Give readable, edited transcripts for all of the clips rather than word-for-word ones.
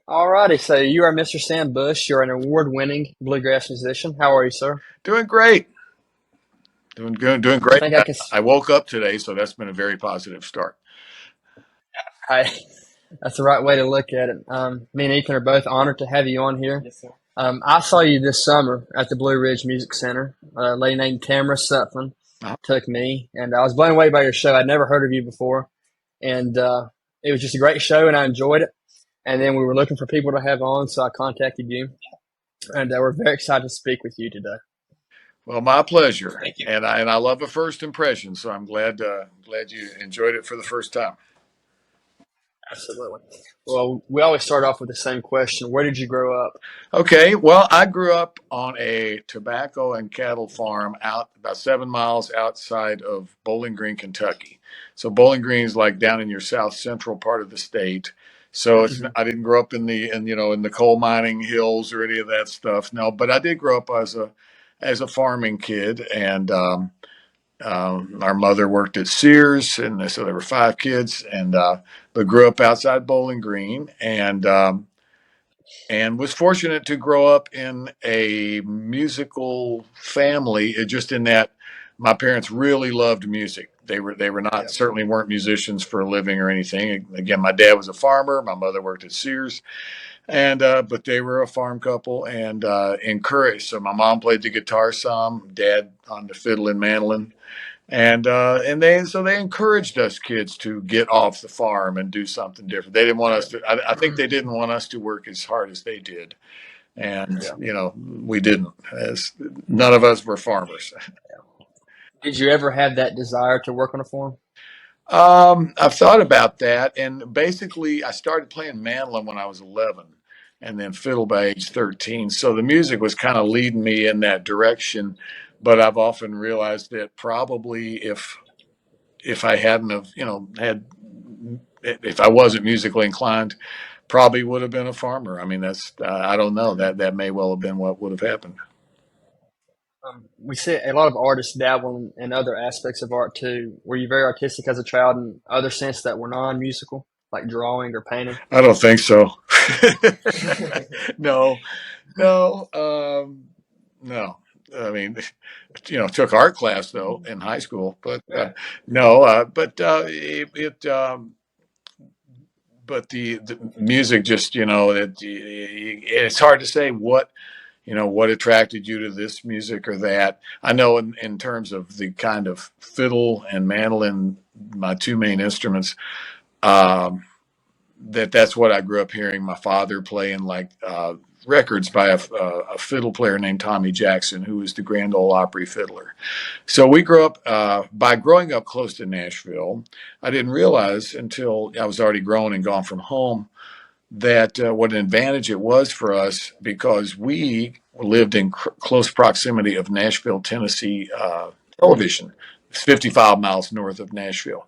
Alrighty, so you are Mr. Sam Bush. You're an award-winning bluegrass musician. How are you, sir? Doing great. Doing good. Doing I great. think I can. I woke up today, so that's been a very positive start. I, that's the right way to look at it. Me and Ethan are both honored to have you on here. Yes, sir. I saw you this summer at the Blue Ridge Music Center. A lady named Tamara Sutphen Uh, took me, and I was blown away by your show. I'd never heard of you before, and it was just a great show, and I enjoyed it. And then we were looking for people to have on, so I contacted you, and we're very excited to speak with you today. Well, my pleasure. Thank you. And I love a first impression, so I'm glad you enjoyed it for the first time. Absolutely. Well, we always start off with the same question. Where did you grow up? Okay. Well, I grew up on a tobacco and cattle farm out about 7 miles outside of Bowling Green, Kentucky. So Bowling Green is like down in your south central part of the state. So Hmm. I didn't grow up in the coal mining hills or any of that stuff. No, but I did grow up as a farming kid, and our mother worked at Sears, and so there were five kids, and but grew up outside Bowling Green, and was fortunate to grow up in a musical family. Just in that, my parents really loved music. They were not, Yeah. certainly weren't musicians for a living or anything. Again, my dad was a farmer. My mother worked at Sears, and but they were a farm couple and encouraged. So my mom played the guitar some, dad on the fiddle and mandolin, and they encouraged us kids to get off the farm and do something different. They didn't want us to. I think they didn't want us to work as hard as they did, and Yeah. we didn't. As none of us were farmers. Did you ever have that desire to work on a farm? I've thought about that, and basically, I started playing mandolin when I was 11, and then fiddle by age 13. So the music was kind of leading me in that direction. But I've often realized that probably if I hadn't have, had if I wasn't musically inclined, probably would have been a farmer. I mean, that's I don't know, that may well have been what would have happened. We see a lot of artists dabble in other aspects of art too. Were you very artistic as a child in other sense that were non-musical, like drawing or painting? I don't think so. No, no, no. I mean, took art class though in high school, but Yeah. no, but the music just, it's hard to say what attracted you to this music or that. I know in terms of the kind of fiddle and mandolin, my two main instruments, um, that's what I grew up hearing my father playing, like records by a fiddle player named Tommy Jackson, who was the Grand Ole Opry fiddler. So we grew up, by growing up close to Nashville, I didn't realize until I was already grown and gone from home that what an advantage it was for us, because we lived in close proximity of Nashville, Tennessee television. It's 55 miles north of Nashville.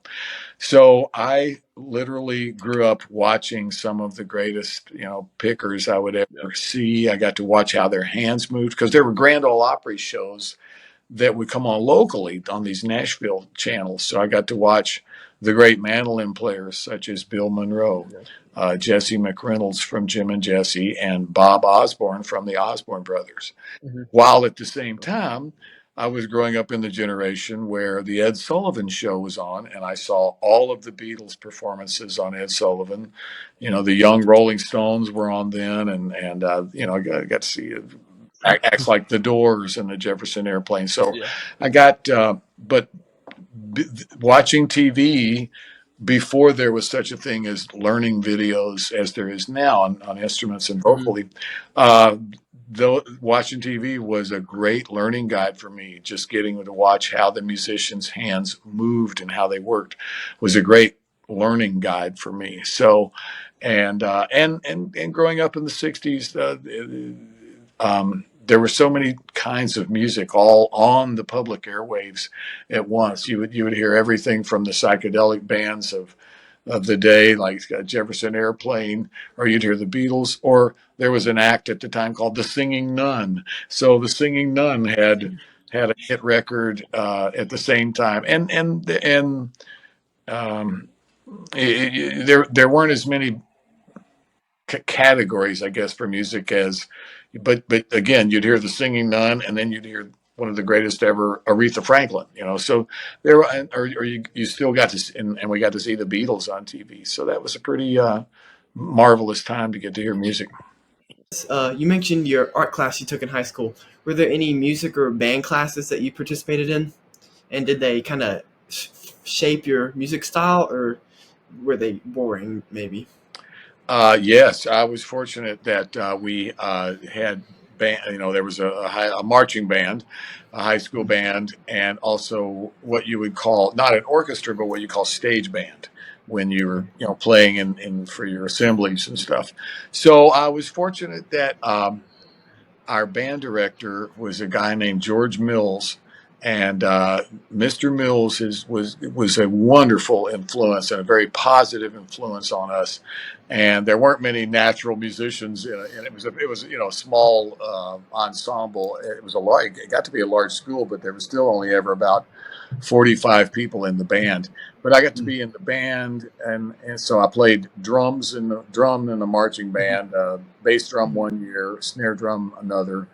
So I literally grew up watching some of the greatest, pickers I would ever see. I got to watch how their hands moved, because there were Grand Ole Opry shows that would come on locally on these Nashville channels. So I got to watch the great mandolin players such as Bill Monroe, Jesse McReynolds from Jim and Jesse, and Bob Osborne from the Osborne Brothers. Hmm. While at the same time, I was growing up in the generation where the Ed Sullivan Show was on, and I saw all of the Beatles performances on Ed Sullivan. The Young Rolling Stones were on then, and I got to see acts like the Doors and the Jefferson Airplane. So Yeah. I got, but watching TV before there was such a thing as learning videos as there is now on instruments and Hmm. vocally, uh, though watching TV was a great learning guide for me. Just getting to watch how the musicians' hands moved and how they worked was a great learning guide for me. So, and growing up in the '60s, there were so many kinds of music all on the public airwaves at once. You would hear everything from the psychedelic bands of the day, like Jefferson Airplane, or you'd hear the Beatles, or there was an act at the time called the Singing Nun. So the Singing Nun had a hit record at the same time, and um, there weren't as many categories, I guess, for music as, but again, you'd hear the singing nun, and then you'd hear one of the greatest ever, Aretha Franklin. So there, or you still got to, and we got to see the Beatles on TV. So that was a pretty marvelous time to get to hear music. You mentioned your art class you took in high school. Were there any music or band classes that you participated in? And did they kind of shape your music style, or were they boring, maybe? Yes, I was fortunate that we had band. There was a marching band, a high school band, and also what you would call not an orchestra, but what you call stage band when you were playing in for your assemblies and stuff. So I was fortunate that our band director was a guy named George Mills, and Mr. Mills was a wonderful influence and a very positive influence on us. And there weren't many natural musicians, and it was a small ensemble. It got to be a large school, but there was still only ever about 45 people in the band. But I got to be in the band, and so I played drum in the marching band, bass drum one year, snare drum another.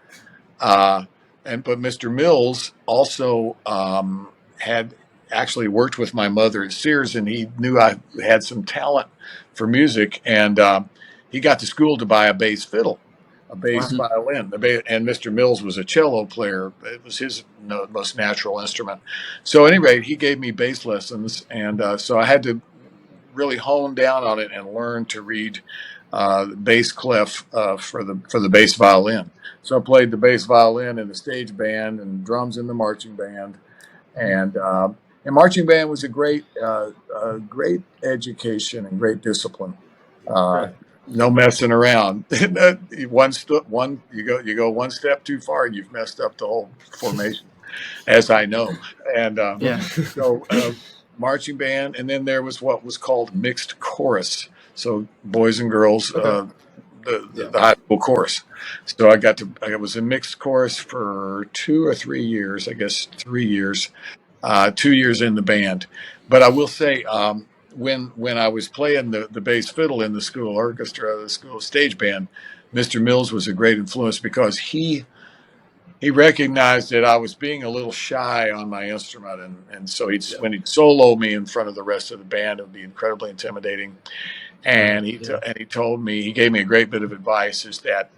Uh, but Mr. Mills also had actually worked with my mother at Sears, and he knew I had some talent for music, and he got the school to buy a bass fiddle, a bass Wow. violin. And Mr. Mills was a cello player. It was his most natural instrument. So, at any rate, he gave me bass lessons, and so I had to really hone down on it and learn to read bass clef for the bass violin. So I played the bass violin in the stage band and drums in the marching band, and marching band was a great education and great discipline. Uh, Right. no messing around. You go one step too far, and you've messed up the whole formation, as I know. And Yeah. so marching band, and then there was what was called mixed chorus. So boys and girls, Okay. the, Yeah. the high school chorus. So I was in mixed chorus for 2 or 3 years, I guess 3 years, 2 years in the band. But I will say, when I was playing the bass fiddle in the school orchestra, the school stage band, Mr. Mills was a great influence because he recognized that I was being a little shy on my instrument, and so Yeah. when he'd solo me in front of the rest of the band, it would be incredibly intimidating. Right. And Yeah. he told me, he gave me a great bit of advice, is that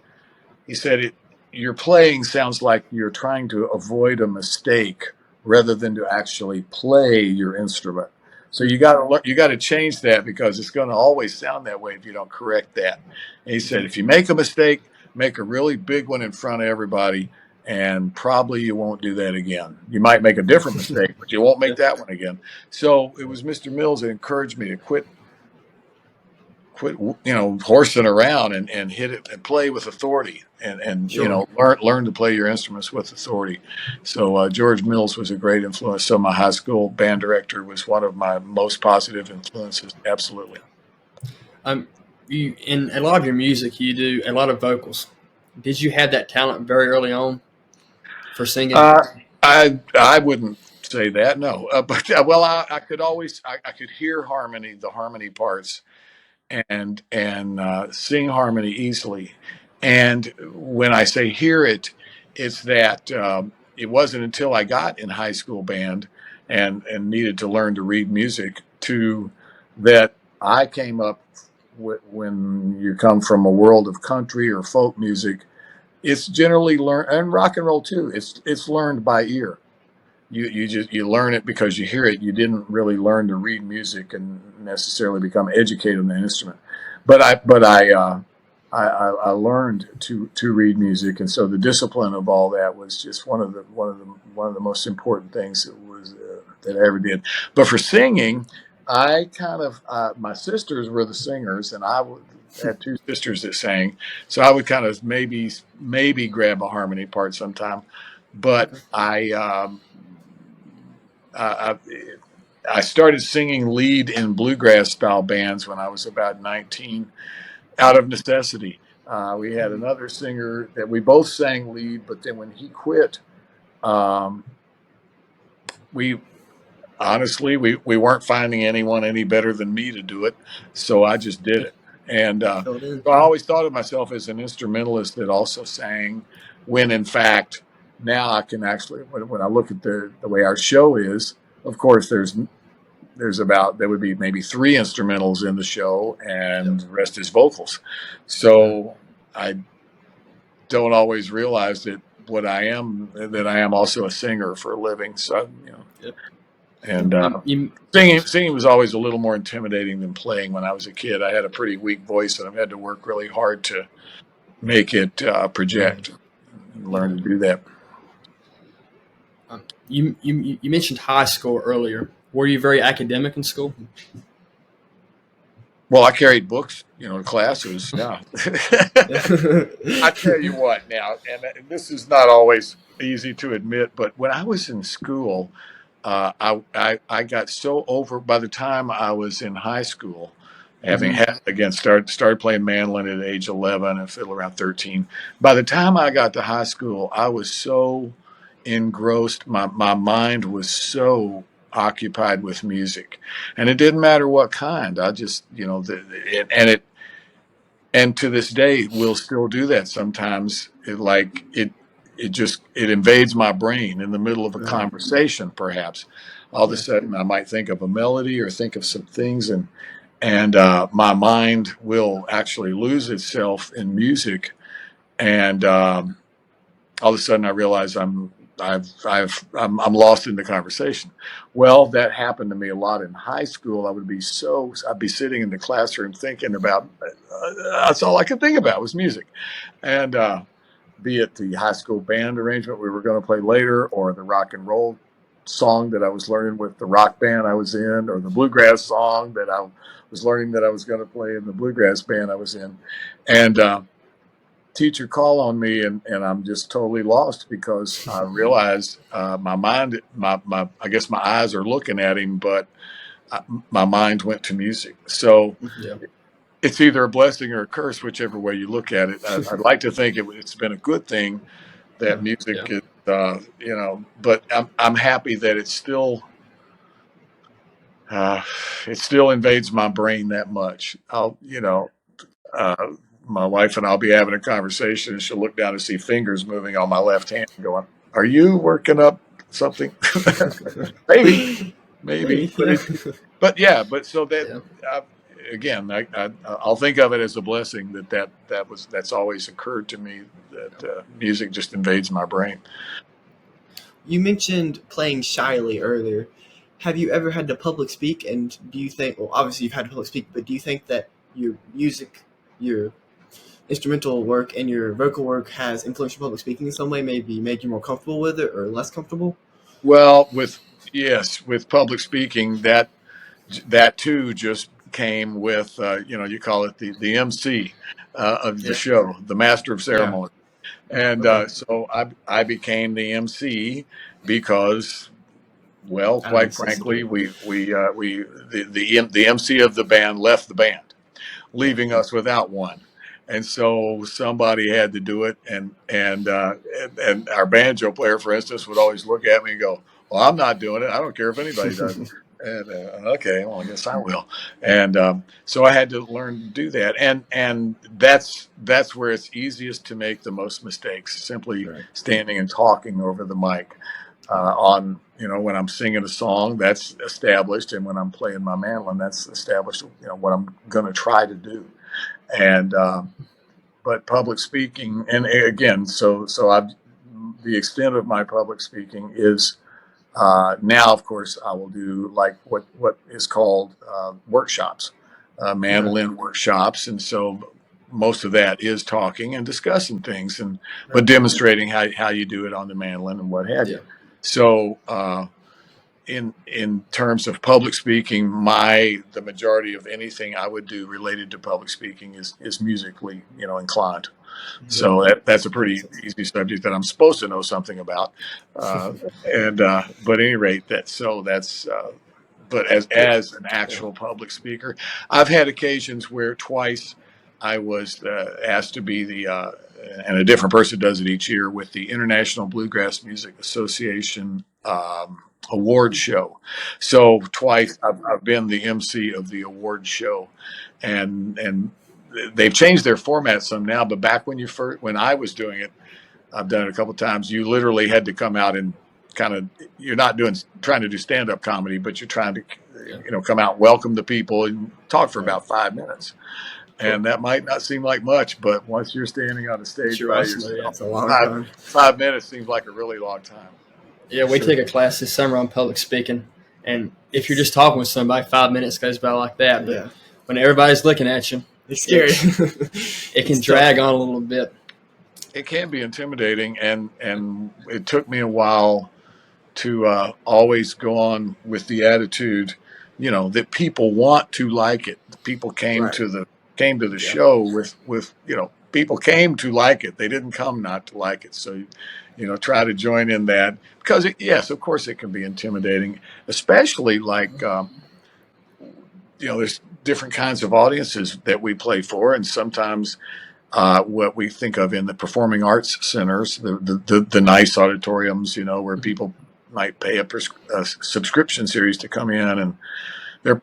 he said, your playing sounds like you're trying to avoid a mistake rather than to actually play your instrument. So you got to change that, because it's going to always sound that way if you don't correct that. And he said, if you make a mistake, make a really big one in front of everybody, and probably you won't do that again. You might make a different mistake, but you won't Yeah. make that one again. So it was Mr. Mills that encouraged me to quit horsing around, and hit it and play with authority, and Sure. learn to play your instruments with authority. So George Mills was a great influence. So my high school band director was one of my most positive influences. Absolutely. Um, you in a lot of your music, you do a lot of vocals. Did you have that talent very early on for singing? uh, I wouldn't say that, no. But well, I could always, I could hear the harmony parts, and sing harmony easily. And when I say hear it, it's that it wasn't until I got in high school band, and needed to learn to read music, to that I came up when you come from a world of country or folk music. It's generally learned, and rock and roll too. It's learned by ear. You learn it because you hear it. You didn't really learn to read music and necessarily become educated on the instrument. But I learned to read music, and so the discipline of all that was just one of the most important things that I ever did. But for singing, I kind of my sisters were the singers, and had two sisters that sang, so I would kind of maybe grab a harmony part sometime. But Okay. I, I started singing lead in bluegrass style bands when I was about 19, out of necessity. We had another singer that we both sang lead, but then when he quit, um, we honestly we weren't finding anyone any better than me to do it, so I just did it. And Filled in. so I always thought of myself as an instrumentalist that also sang, when in fact, now I can actually, when I look at the way our show is, of course, there would be maybe three instrumentals in the show Yep. and the rest is vocals. So I don't always realize that I am also a singer for a living. So, Yep. and You singing was always a little more intimidating than playing when I was a kid. I had a pretty weak voice and I've had to work really hard to make it project and yeah. learn to do that. You mentioned high school earlier. Were you very academic in school? Well, I carried books, to classes. Yeah. I tell you what now, and this is not always easy to admit, but when I was in school, I got so over by the time I was in high school, having Mhm. had again started playing mandolin at age 11 and fiddle around 13. By the time I got to high school, I was so engrossed. My mind was so occupied with music, and it didn't matter what kind. I just and to this day we'll still do that sometimes. It invades my brain in the middle of a Right. conversation, perhaps. All of a Yeah. sudden I might think of a melody or think of some things, and my mind will actually lose itself in music, and all of a sudden I realize I'm lost in the conversation. Well, that happened to me a lot in high school. I'd be sitting in the classroom thinking about, that's all I could think about was music. And be it the high school band arrangement we were going to play later, or the rock and roll song that I was learning with the rock band I was in, or the bluegrass song that I was learning that I was going to play in the bluegrass band I was in. And teacher call on me, and I'm just totally lost because I realize my mind, I guess my eyes are looking at him, but I, my mind went to music. So Yeah. it's either a blessing or a curse, whichever way you look at it. I'd like to think it's been a good thing that Yeah. music is, but I'm happy that uh, it still invades my brain that much. Uh, my wife and I'll be having a conversation, and she'll look down and see fingers moving on my left hand, going, "Are you working up something?" maybe, maybe, Maybe. Yeah. but yeah, but so that Yeah. uh, again, I'll think of it as a blessing that's always occurred to me, that music just invades my brain. You mentioned playing shyly earlier. Have you ever had to public speak? And do you think, well, obviously you've had to public speak, but do you think that your music, your instrumental work, and your vocal work has influenced your public speaking in some way? Maybe made you more comfortable with it or less comfortable? Well, with public speaking, that too just came with you call it the MC of the Yeah. show, the master of Yeah. ceremony. And Okay. so I became the MC because, well, Out of quite necessity. frankly, the MC of the band left the band, Yeah. leaving us without one. And so somebody had to do it, and our banjo player, for instance, would always look at me and go, "Well, I'm not doing it. I don't care if anybody does it." And okay, well, I guess I will. And so I had to learn to do that, and that's where it's easiest to make the most mistakes, simply Right. standing and talking over the mic. On when I'm singing a song, that's established, and when I'm playing my mandolin, that's established. What I'm going to try to do, and but public speaking, and again, so I've the extent of my public speaking is now, of course, I will do like what is called workshops, Okay. mandolin workshops, and so most of that is talking and discussing things, but Right. demonstrating how you do it on the mandolin and what have Yeah. you. So in terms of public speaking, the majority of anything I would do related to public speaking is musically inclined. Yeah. So that's a That makes pretty sense. easy subject that I'm supposed to know something about. And but at any rate, that's but as an Yeah. actual public speaker, I've had occasions where twice I was asked to be and a different person does it each year, with the International Bluegrass Music Association award show. So twice I've been the MC of the award show, and they've changed their format some now, but back when I was doing it, I've done it a couple of times. You literally had to come out and you're not trying to do stand up comedy, but you're trying to, Yeah. come out, welcome the people, and talk for Right. about 5 minutes. Cool. And that might not seem like much, but once you're standing on a stage Sure, by absolutely. yourself, It's a long five, time. 5 minutes seems like a really long time. Yeah, we Sure. took a class this summer on public speaking, and if you're just talking with somebody, 5 minutes goes by like that. But Yeah. when everybody's looking at you, It's scary. it can It's drag tough. on a little bit. It can be intimidating, and it took me a while to always go on with the attitude, that people want to like it. People Right. came to the Yeah. show with people came to like it. They didn't come not to like it. So, try to join in that, because yes, of course, it can be intimidating, especially like there's different kinds of audiences that we play for, and sometimes what we think of in the performing arts centers, the nice auditoriums, where people might pay a subscription series to come in, and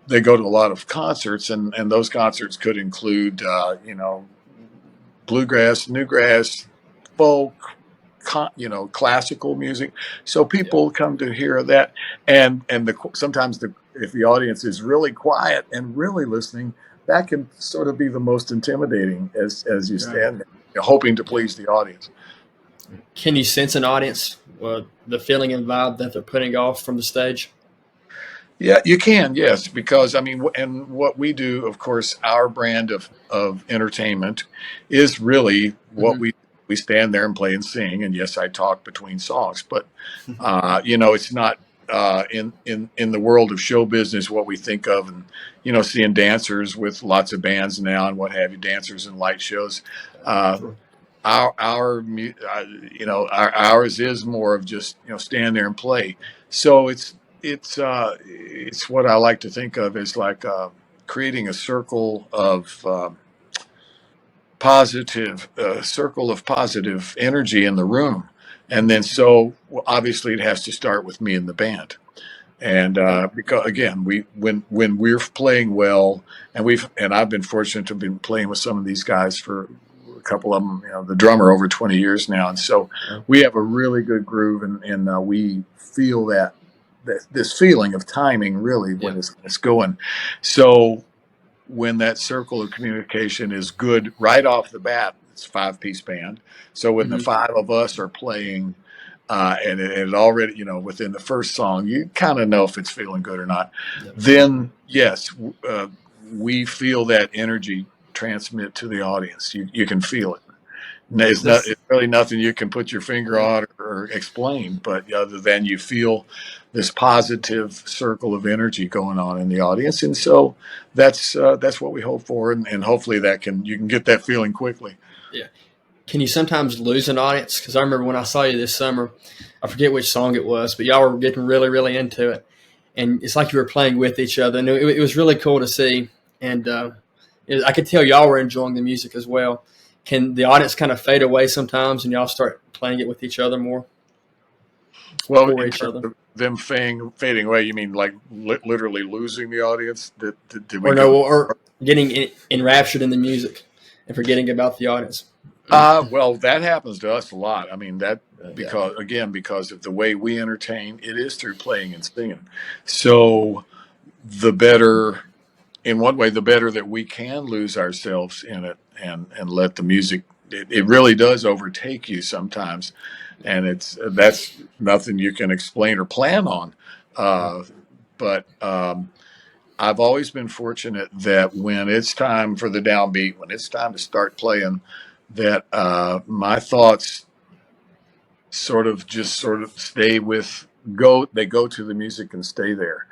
they go to a lot of concerts, and those concerts could include, bluegrass, newgrass, folk, classical music. So Yeah. people come to hear that, and sometimes if the audience is really quiet and really listening, that can sort of be the most intimidating as you Right. stand there, hoping to Yeah. please the audience. Can you sense an audience, the feeling and vibe that they're putting off from the stage? Yeah, you can, yes, because I mean, and what we do, of course, our brand of entertainment is really what Mm-hmm. we stand there and play and sing, and yes, I talk between songs, but it's not in the world of show business what we think of, and seeing dancers with lots of bands now and what have you, dancers and light shows. Uh, Sure. ours is more of just stand there and play. So it's what I like to think of as like creating a circle of positive energy in the room, and then so obviously it has to start with me and the band. And Right. because again, when we're playing well, and I've been fortunate to have been playing with some of these guys for a couple of them, the drummer over 20 years now, and so Wow. we have a really good groove, and we feel that this feeling of timing really Yeah. when it's going. So when that circle of communication is good right off the bat, it's a 5-piece band. So when the Mm-hmm. 5 of us are playing, and it already, within the first song, you kind of know if it's feeling good or not. Yep. Then, yes, we feel that energy transmit to the audience. You can feel it. This. It's really nothing you can put your finger Yeah. on or explain, but other than you feel this positive circle of energy going on in the audience, and so that's what we hope for, and hopefully you can get that feeling quickly. Yeah. Can you sometimes lose an audience? Because I remember when I saw you this summer, I forget which song it was, but y'all were getting really, really into it, and it's like you were playing with each other, and it was really cool to see. And I could tell y'all were enjoying the music as well. Can the audience kind of fade away sometimes, and y'all start playing it with each other more, Well, for in each terms other, of them fading away, you mean like literally losing the audience? Did we or go? no, or getting enraptured in the music and forgetting about the audience? Well, that happens to us a lot. I mean, that Yeah. because of the way we entertain, it is through playing and singing. So the better, in one way, the better that we can lose ourselves in it, and let the music. It really does overtake you sometimes, and that's nothing you can explain or plan on. Uh, but I've always been fortunate that when it's time for the downbeat, when it's time to start playing, that my thoughts sort of stay with go they go to the music and stay there.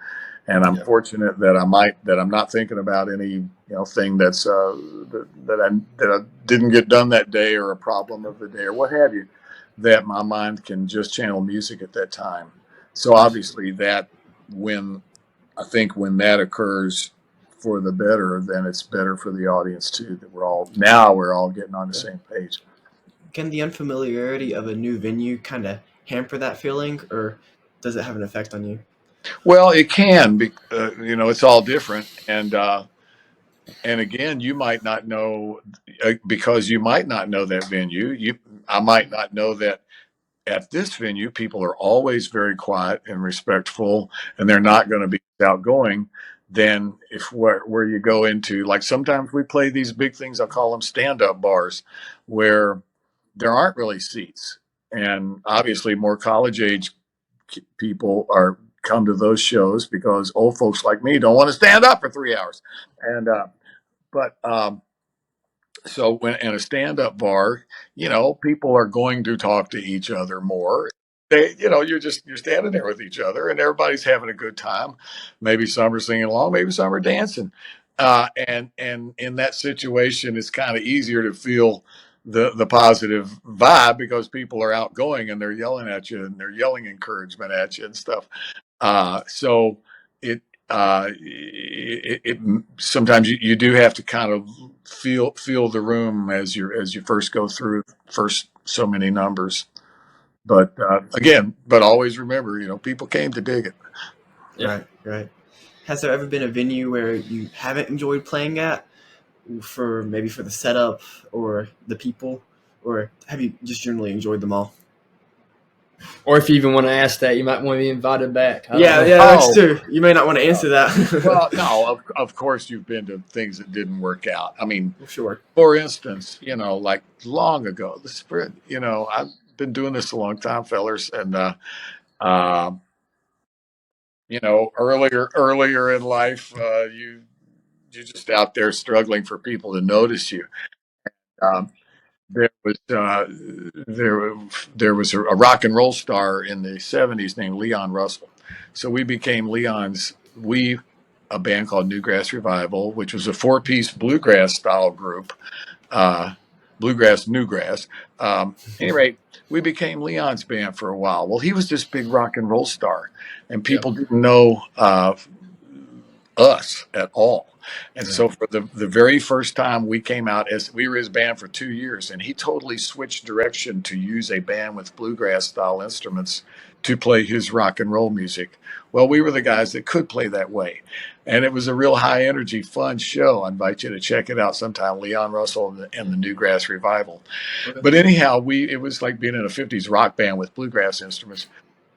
And I'm Yeah. fortunate that I'm not thinking about any thing that's that I didn't get done that day, or a problem of the day, or what have you, that my mind can just channel music at that time. So obviously that when I think when that occurs for the better, then it's better for the audience too, that we're all getting on the same page. Can the unfamiliarity of a new venue kind of hamper that feeling, or does it have an effect on you? Well, it can be, it's all different. And, And again, you might not know because you might not know that venue. I might not know that at this venue, people are always very quiet and respectful, and they're not going to be outgoing. Than if where you go into, like, sometimes we play these big things, I'll call them stand-up bars, where there aren't really seats, and obviously more college age people are come to those shows because old folks like me don't want to stand up for 3 hours, and but so when in a stand-up bar, people are going to talk to each other more. You're standing there with each other, and everybody's having a good time. Maybe some are singing along, maybe some are dancing. And in that situation, it's kind of easier to feel the positive vibe because people are outgoing and they're yelling at you and they're yelling encouragement at you and stuff. So it, it sometimes you do have to kind of feel the room as you first go through first so many numbers. But again, but always remember, people came to dig it. Yeah. Right, right. Has there ever been a venue where you haven't enjoyed playing at, for maybe for the setup or the people, or have you just generally enjoyed them all? Or if you even want to ask that, you might want to be invited back. I don't Yeah, know. yeah, that's Oh, true. You may not want to answer that. well, no, of course you've been to things that didn't work out. I mean, Sure. for instance, like long ago, I've been doing this a long time, fellers, and uh, earlier in life, you're just out there struggling for people to notice you. Um, there was there was a rock and roll star in the '70s named Leon Russell. So we became a band called Newgrass Revival, which was a four-piece bluegrass style group, uh, bluegrass, newgrass. Any rate, we became Leon's band for a while. Well, he was this big rock and roll star, and Yep. people didn't know us at all. And Right. so for the very first time we came out, as we were his band for 2 years, and he totally switched direction to use a band with bluegrass style instruments to play his rock and roll music. Well, we were the guys that could play that way. And it was a real high energy, fun show. I invite you to check it out sometime. Leon Russell and the Newgrass Revival. Okay. But anyhow, it was like being in a 50s rock band with bluegrass instruments.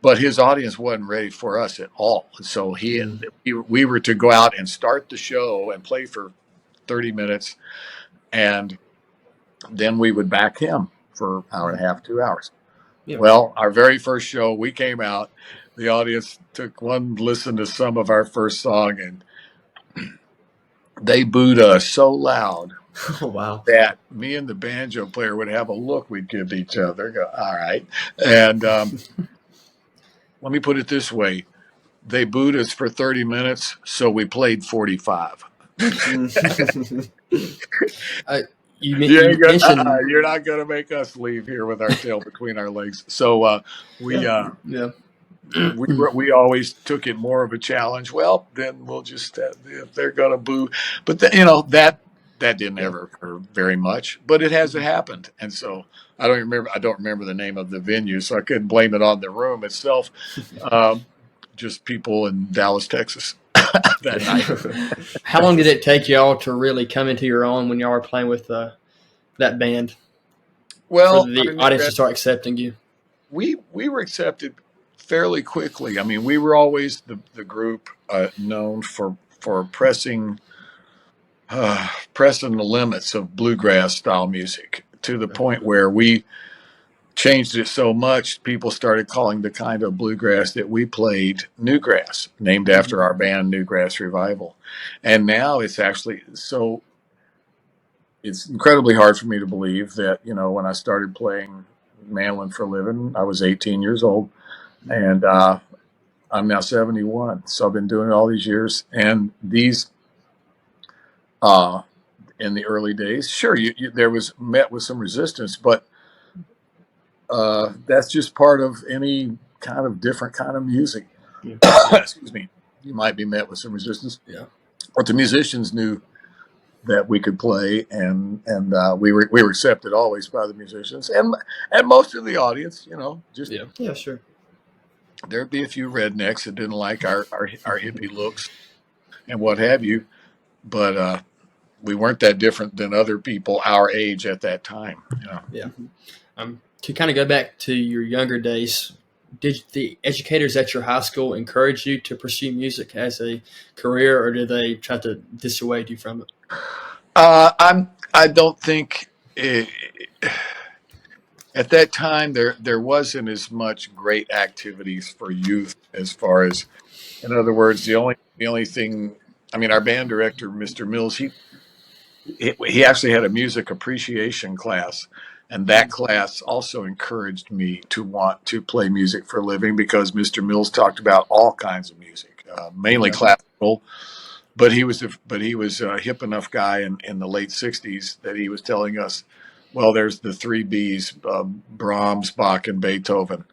But his audience wasn't ready for us at all. So Mm. we were to go out and start the show and play for 30 minutes, and then we would back him for an hour and a half, 2 hours. Yeah. Well, our very first show, we came out. The audience took one listen to some of our first song, and they booed us so loud Oh wow. that me and the banjo player would have a look we'd give each other. Go, all right. And let me put it this way: they booed us for 30 minutes, so we played 45. Mm. You mentioned You're not gonna make us leave here with our tail between our legs. So we Yeah. yeah. we always took it more of a challenge. Well, then we'll just if they're gonna boo, but that didn't Yeah. ever occur very much, but it hasn't happened, and so I don't remember the name of the venue, so I couldn't blame it on the room itself. Um, just people in Dallas, Texas, that night. How long did it take y'all to really come into your own when y'all were playing with that band for Well, the audience to start accepting you? we were accepted fairly quickly. I mean, we were always the group known for pressing the limits of bluegrass style music to the point where we changed it so much people started calling the kind of bluegrass that we played newgrass, named Mhm. after our band Newgrass Revival. And now it's actually so it's incredibly hard for me to believe that, when I started playing mandolin for a living, I was 18 years old, and I'm now 71. So I've been doing it all these years. And these, uh, in the early days, sure, there was met with some resistance, but that's just part of any kind of different kind of music. Yeah. Excuse me. You might be met with some resistance, Yeah. but the musicians knew that we could play, and we were accepted always by the musicians and most of the audience. Just Yeah. Yeah. Sure. there'd be a few rednecks that didn't like our hippie looks and what have you, but we weren't that different than other people our age at that time. Yeah. To kind of go back to your younger days, did the educators at your high school encourage you to pursue music as a career, or did they try to dissuade you from it? I don't think at that time there wasn't as much great activities for youth as far as, in other words, the only thing. I mean, our band director, Mr. Mills, he actually had a music appreciation class, and that class also encouraged me to want to play music for a living because Mr. Mills talked about all kinds of music, mainly Yeah. classical. But he was a hip enough guy in the late '60s that he was telling us, well, there's the three B's: Brahms, Bach, and Beethoven,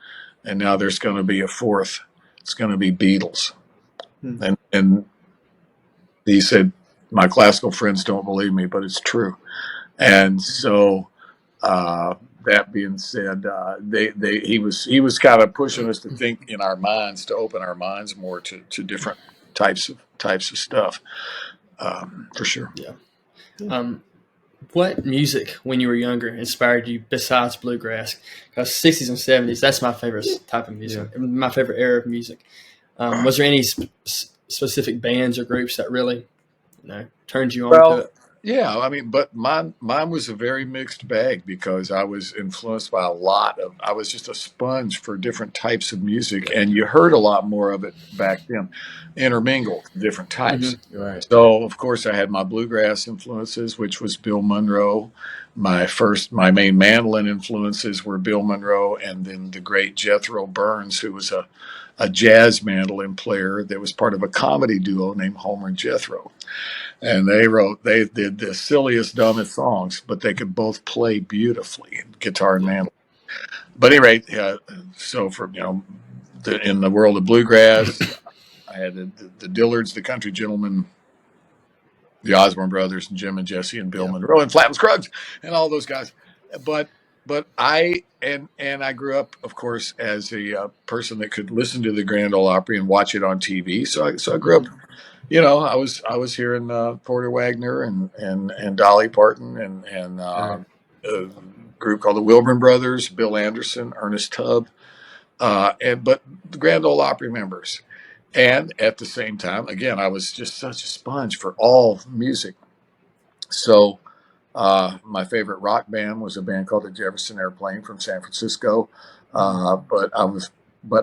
and now there's going to be a fourth. It's going to be Beatles. Hmm. And he said, my classical friends don't believe me, but it's true. And so, that being said, he was kind of pushing us to think in our minds, to open our minds more to different types of stuff, for sure. Yeah. Yeah. What music, when you were younger, inspired you besides bluegrass? Because '60s and '70s, that's my favorite type of music, my favorite era of music. Was there any specific bands or groups that really, turned you on to Well, it? yeah, I mean, but mine was a very mixed bag because I was influenced by a lot of. I was just a sponge for different types of music, and you heard a lot more of it back then, intermingled, different types. Hmm. Right. So, of course, I had my bluegrass influences, which was Bill Monroe. My main mandolin influences were Bill Monroe, and then the great Jethro Burns, who was a jazz mandolin player that was part of a comedy duo named Homer and Jethro. And they did the silliest, dumbest songs, but they could both play beautifully, guitar and Yeah. mandolin. But at any rate, so for in the world of bluegrass, I had the Dillards, the Country Gentlemen, the Osborne Brothers, and Jim and Jesse and Bill Yeah. Monroe and Flatt and Scruggs and all those guys. But I grew up, of course, as a person that could listen to the Grand Ole Opry and watch it on TV. So I grew up. I was hearing Porter Wagner and Dolly Parton and Sure. a group called the Wilburn Brothers, Bill Anderson, Ernest Tubb, but the Grand Ole Opry members. And at the same time, again, I was just such a sponge for all music. So my favorite rock band was a band called the Jefferson Airplane from San Francisco. But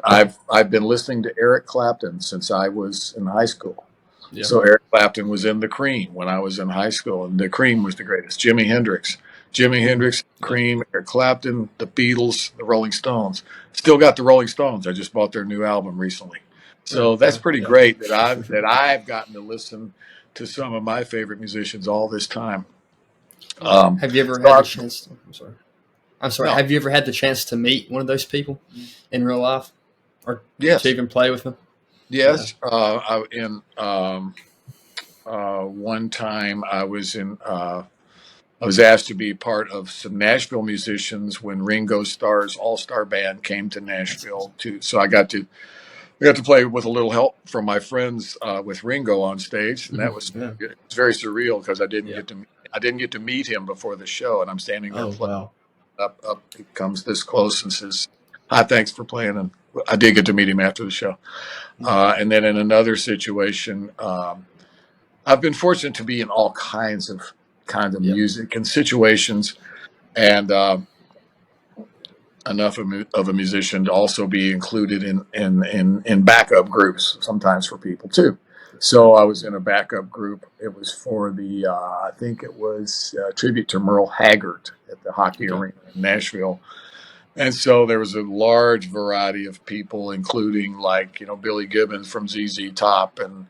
I've been listening to Eric Clapton since I was in high school. Yeah. So Eric Clapton was in the Cream when I was in high school, and the Cream was the greatest. Jimi Hendrix, Yeah. Cream, Eric Clapton, the Beatles, the Rolling Stones. Still got the Rolling Stones. I just bought their new album recently. Oh, So that's okay. pretty Yeah. great that I've gotten to listen to some of my favorite musicians all this time. Have you ever So had the chance? I'm sorry. I'm sorry. no, Have you ever had the chance to meet one of those people in real life, or to yes, even play with them? Yeah. yes. One time I was asked to be part of some Nashville musicians when Ringo Starr's All Star Band came to That's awesome. Nashville. So I got to play with a little help from my friends with Ringo on stage, and Hmm. that was Yeah. it was very surreal because Yeah. I didn't get to meet him before the show, and I'm standing there Oh, playing. wow. Up, he comes this close and says, "Hi, thanks for playing." And I did get to meet him after the show. And then in another situation, I've been fortunate to be in all kinds of Yeah. music and situations, and enough of a musician to also be included in backup groups sometimes for people too. So I was in a backup group. It was for I think it was a tribute to Merle Haggard at the hockey Okay. arena in Nashville. And so there was a large variety of people, including like Billy Gibbons from ZZ Top and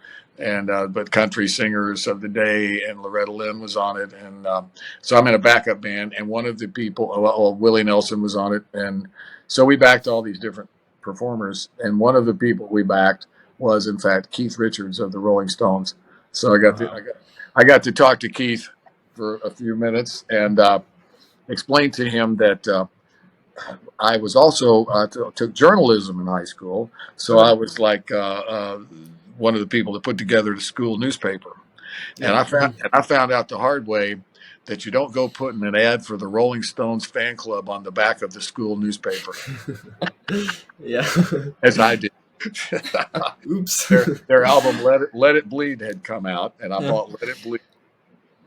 but country singers of the day, and Loretta Lynn was on it, and so I'm in a backup band, and one of the people, Willie Nelson was on it, and so we backed all these different performers, and one of the people we backed was in fact Keith Richards of the Rolling Stones. So Wow. I got to talk to Keith for a few minutes and explain to him that. I was also took journalism in high school, so Okay. I was like one of the people that put together the school newspaper. And Yeah. I found out the hard way that you don't go putting an ad for the Rolling Stones fan club on the back of the school newspaper, Yeah. as I did. Oops. Their album Let It Bleed had come out, and I Yeah. bought Let It Bleed.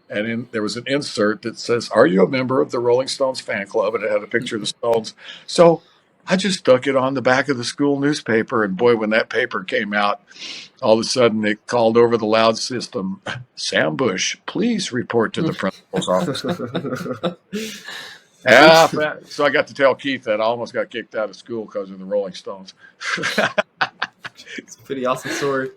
And there was an insert that says, "Are you a member of the Rolling Stones fan club?" And it had a picture of the Stones. So I just stuck it on the back of the school newspaper. And boy, when that paper came out, all of a sudden it called over the loud system, "Sam Bush, please report to the principal's office." So I got to tell Keith that I almost got kicked out of school because of the Rolling Stones. It's a pretty awesome story.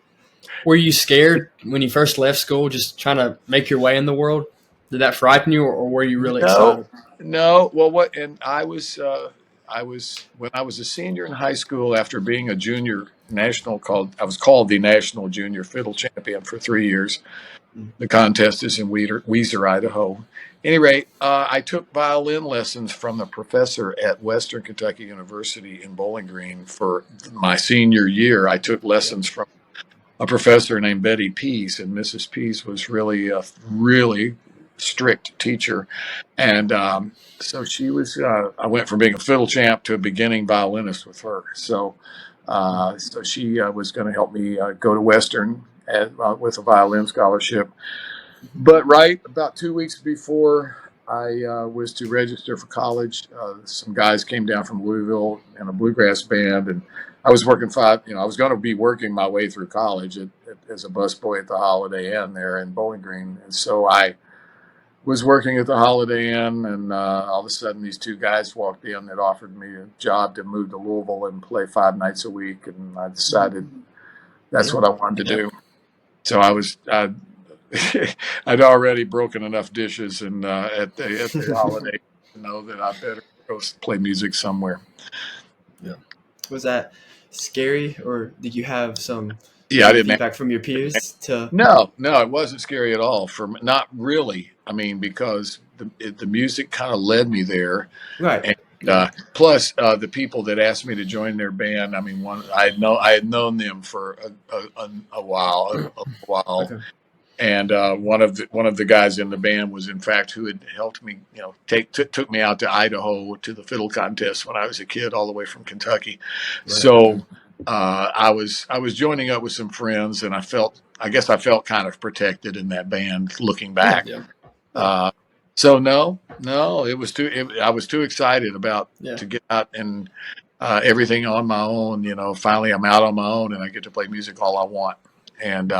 Were you scared when you first left school, just trying to make your way in the world? Did that frighten you, or were you really No, excited? no. Well, what? And I was when I was a senior in high school after being a junior I was called the national junior fiddle champion for 3 years. The contest is in Weiser, Idaho. Any rate, I took violin lessons from a professor at Western Kentucky University in Bowling Green for my senior year. I took lessons from a professor named Betty Pease, and Mrs. Pease was really a really strict teacher, and so she was. I went from being a fiddle champ to a beginning violinist with her. So she was going to help me go to Western with a violin scholarship. But right about 2 weeks before I was to register for college, some guys came down from Louisville in a bluegrass band, and I was working I was going to be working my way through college as a busboy at the Holiday Inn there in Bowling Green, and so I was working at the Holiday Inn, and all of a sudden these two guys walked in that offered me a job to move to Louisville and play 5 nights a week, and I decided that's what I wanted to do. So I'd already broken enough dishes and at the holiday to know that I better go play music somewhere. Yeah. Was that scary, or did you have some Yeah, I didn't. feedback from your peers to? No, it wasn't scary at all. Not really. I mean, because the music kind of led me there, Right. and Yeah. plus the people that asked me to join their band. I mean, I had known them for a while, Okay. and one of the guys in the band was in fact who had helped me, took me out to Idaho to the fiddle contest when I was a kid, all the way from Kentucky. Right. So I was joining up with some friends, and I guess I felt kind of protected in that band looking back. Yeah. So no, I was too excited to get out and everything on my own. Finally I'm out on my own and I get to play music all I want. And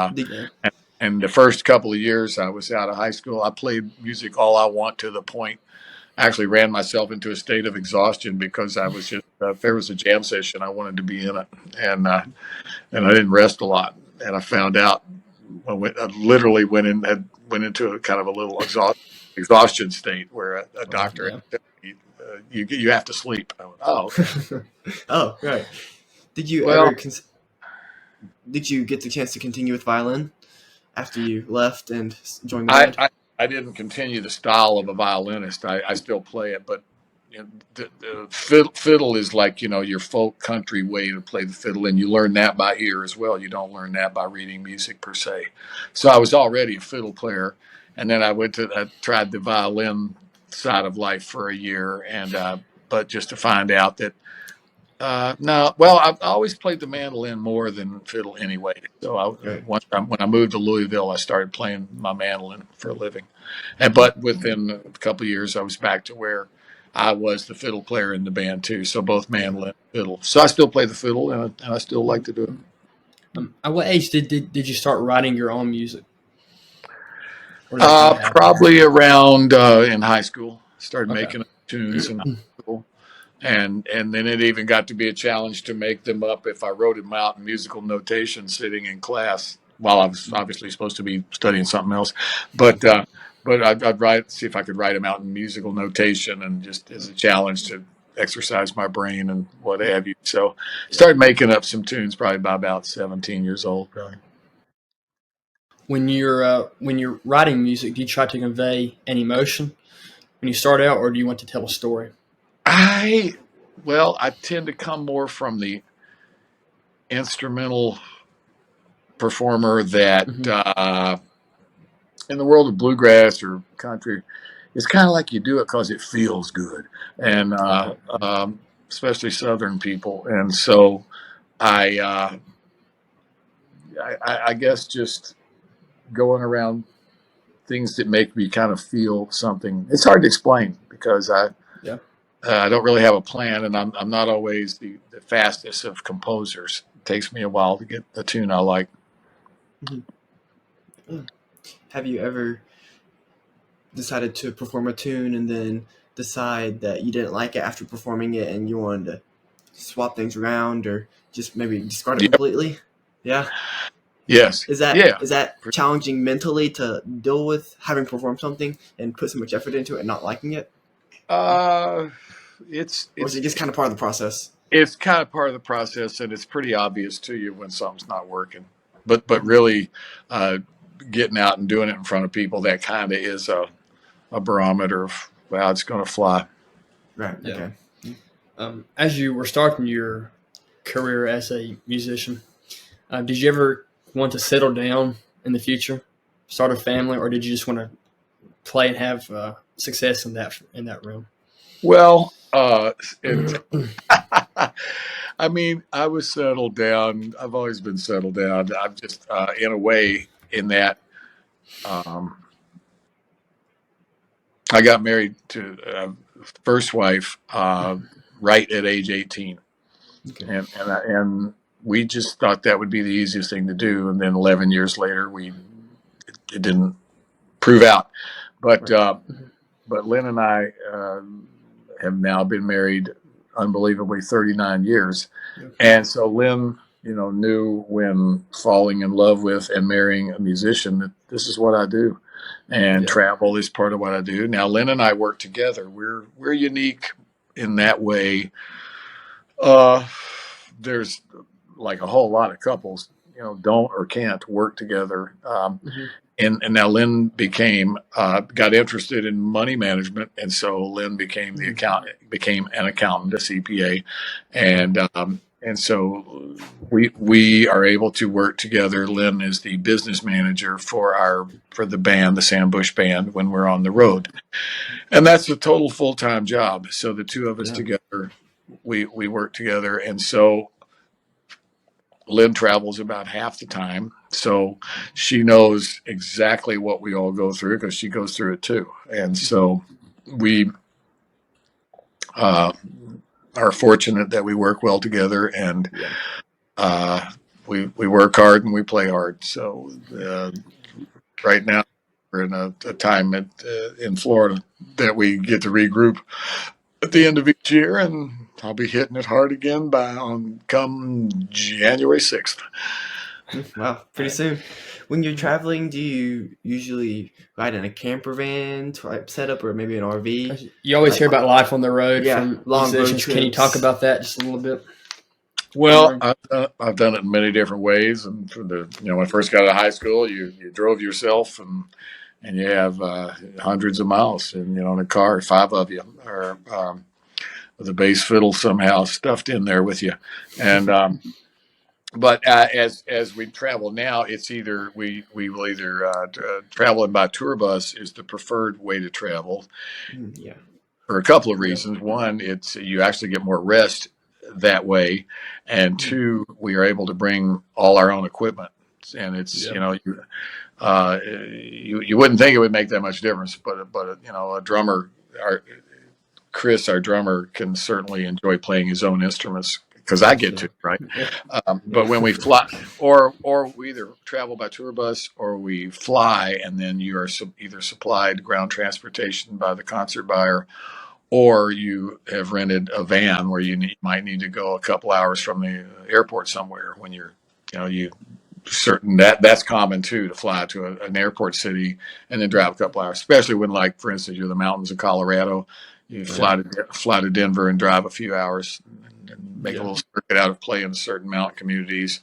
and the first couple of years I was out of high school, I played music all I want to the point I actually ran myself into a state of exhaustion because I was just if there was a jam session I wanted to be in it, and I didn't rest a lot. And I found out I literally went into a kind of a little exhaustion state where a doctor had to tell me, you have to sleep. I went, oh, okay. Oh, right. Did you Well, ever did you get the chance to continue with violin after you left and joined the band? I didn't continue the style of a violinist. I still play it, but the fiddle is like your folk country way to play the fiddle, and you learn that by ear as well. You don't learn that by reading music per se. So I was already a fiddle player, and then I tried the violin side of life for a year, and but just to find out that no, well, I've always played the mandolin more than fiddle anyway. So Right. when I moved to Louisville, I started playing my mandolin for a living. But within a couple of years, I was back to where I was the fiddle player in the band too. So both mandolin and fiddle. So I still play the fiddle, and I still like to do it. At what age did you start writing your own music? Or did that kind of happen? Probably around in high school. Started Okay. making tunes in high school. And then it even got to be a challenge to make them up if I wrote them out in musical notation sitting in class while I was obviously supposed to be studying something else. But I'd see if I could write them out in musical notation, and just as a challenge to exercise my brain and what have you. So started making up some tunes probably by about 17 years old. Probably. When you're writing music, do you try to convey an emotion when you start out, or do you want to tell a story? I tend to come more from the instrumental performer that in the world of bluegrass or country, it's kind of like you do it because it feels good, and especially Southern people. And so I, I guess just going around things that make me kind of feel something. It's hard to explain because Yeah. I don't really have a plan, and I'm not always the fastest of composers. It takes me a while to get a tune I like. Have you ever decided to perform a tune and then decide that you didn't like it after performing it and you wanted to swap things around or just maybe discard it Yep. completely? Yeah. Yes. Is that Yeah. is that challenging mentally to deal with having performed something and put so much effort into it and not liking it? Uh, it's Or is it's it just kind of part of the process? it's kind of part of the process, and it's pretty obvious to you when something's not working. But Mhm. really, uh, getting out and doing it in front of people, that kind of is a barometer of how it's going to fly. Right. Yeah. Okay. As you were starting your career as a musician, did you ever want to settle down in the future, start a family, or did you just want to play and have success in that realm? Well, and I mean, I was settled down. I've always been settled down. I'm just, in a way, in that um, I got married to first wife right at age 18, Okay. and we just thought that would be the easiest thing to do. And then 11 years later, it didn't prove out. But Right. but Lynn and I have now been married unbelievably 39 years. Okay. And so Lynn, knew when falling in love with and marrying a musician that this is what I do. And Yeah. travel is part of what I do. Now Lynn and I work together. We're unique in that way. There's like a whole lot of couples, don't or can't work together. Mm-hmm. And now Lynn got interested in money management, and so Lynn became an accountant, a CPA, and so we are able to work together. Lynn is the business manager for the band, the Sandbush Band, when we're on the road, and that's a total full-time job. So the two of us Yeah. together, we work together, and so Lynn travels about half the time, so she knows exactly what we all go through because she goes through it too. And so we uh, are fortunate that we work well together, and Yeah. we work hard and we play hard. So right now we're in a time in Florida that we get to regroup at the end of each year, and I'll be hitting it hard again come January 6th. Wow, pretty soon. When you're traveling, do you usually ride in a camper van type setup or maybe an RV? You always Like, hear about life on the road yeah, from long road musicians. Can you talk trips. about that just a little bit? Well, I've done it in many different ways, and when I first got out of high school, you drove yourself, and you have hundreds of miles, and in a car, five of you, or with a bass fiddle somehow stuffed in there with you, and but as we travel now, it's either we will either traveling by tour bus is the preferred way to travel Yeah. for a couple of Yeah. reasons. One, it's you actually get more rest that way, and Mhm. two, we are able to bring all our own equipment, and it's Yeah. you wouldn't think it would make that much difference, but a drummer, our drummer, can certainly enjoy playing his own instruments because I get to, Absolutely. right. Yeah. But when we fly, or we either travel by tour bus or we fly, and then you are either supplied ground transportation by the concert buyer, or you have rented a van where might need to go a couple hours from the airport somewhere when you certain that's common too, to fly to an airport city and then drive a couple hours, especially when, like, for instance, you're in the mountains of Colorado, you Right. fly to Denver and drive a few hours and make a Yeah. little circuit out of playing certain mountain communities,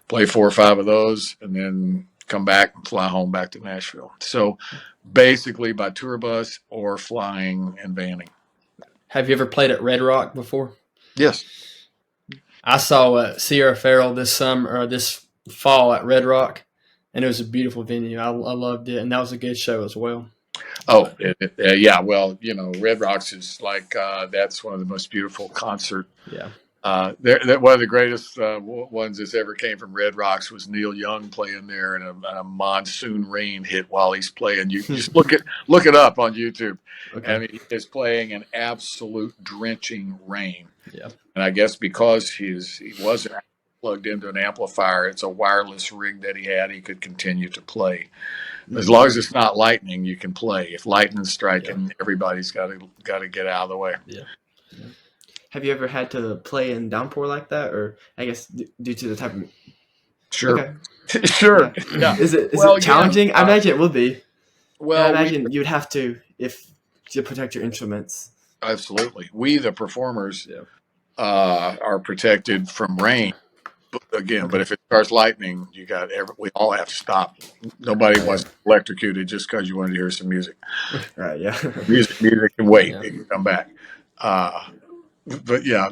play 4 or 5 of those, and then come back and fly home back to Nashville. So basically by tour bus or flying and vanning. Have you ever played at Red Rock before? Yes. I saw Sierra Farrell this fall at Red Rock, and it was a beautiful venue. I loved it, and that was a good show as well. Oh, yeah. Well, Red Rocks is like that's one of the most beautiful concert. Yeah. They're one of the greatest ones that's ever came from Red Rocks was Neil Young playing there, and a monsoon rain hit while he's playing. You just look it up on YouTube. Okay. I mean, he is playing an absolute drenching rain. Yeah. And I guess because he wasn't plugged into an amplifier, it's a wireless rig that he had. He could continue to play. As long as it's not lightning, you can play. If lightning's striking, everybody's got to get out of the way. Yeah. Have you ever had to play in downpour like that, or I guess due to the type of? Sure. Okay. Sure. Yeah. Is it challenging? I imagine it would be. Well, I imagine you'd have to to protect your instruments. Absolutely. We, the performers, are protected from rain. But if it starts lightning, we all have to stop. Nobody wants to be electrocuted just because you wanted to hear some music. Right. Yeah. Music can wait. Yeah. It can come back. But yeah,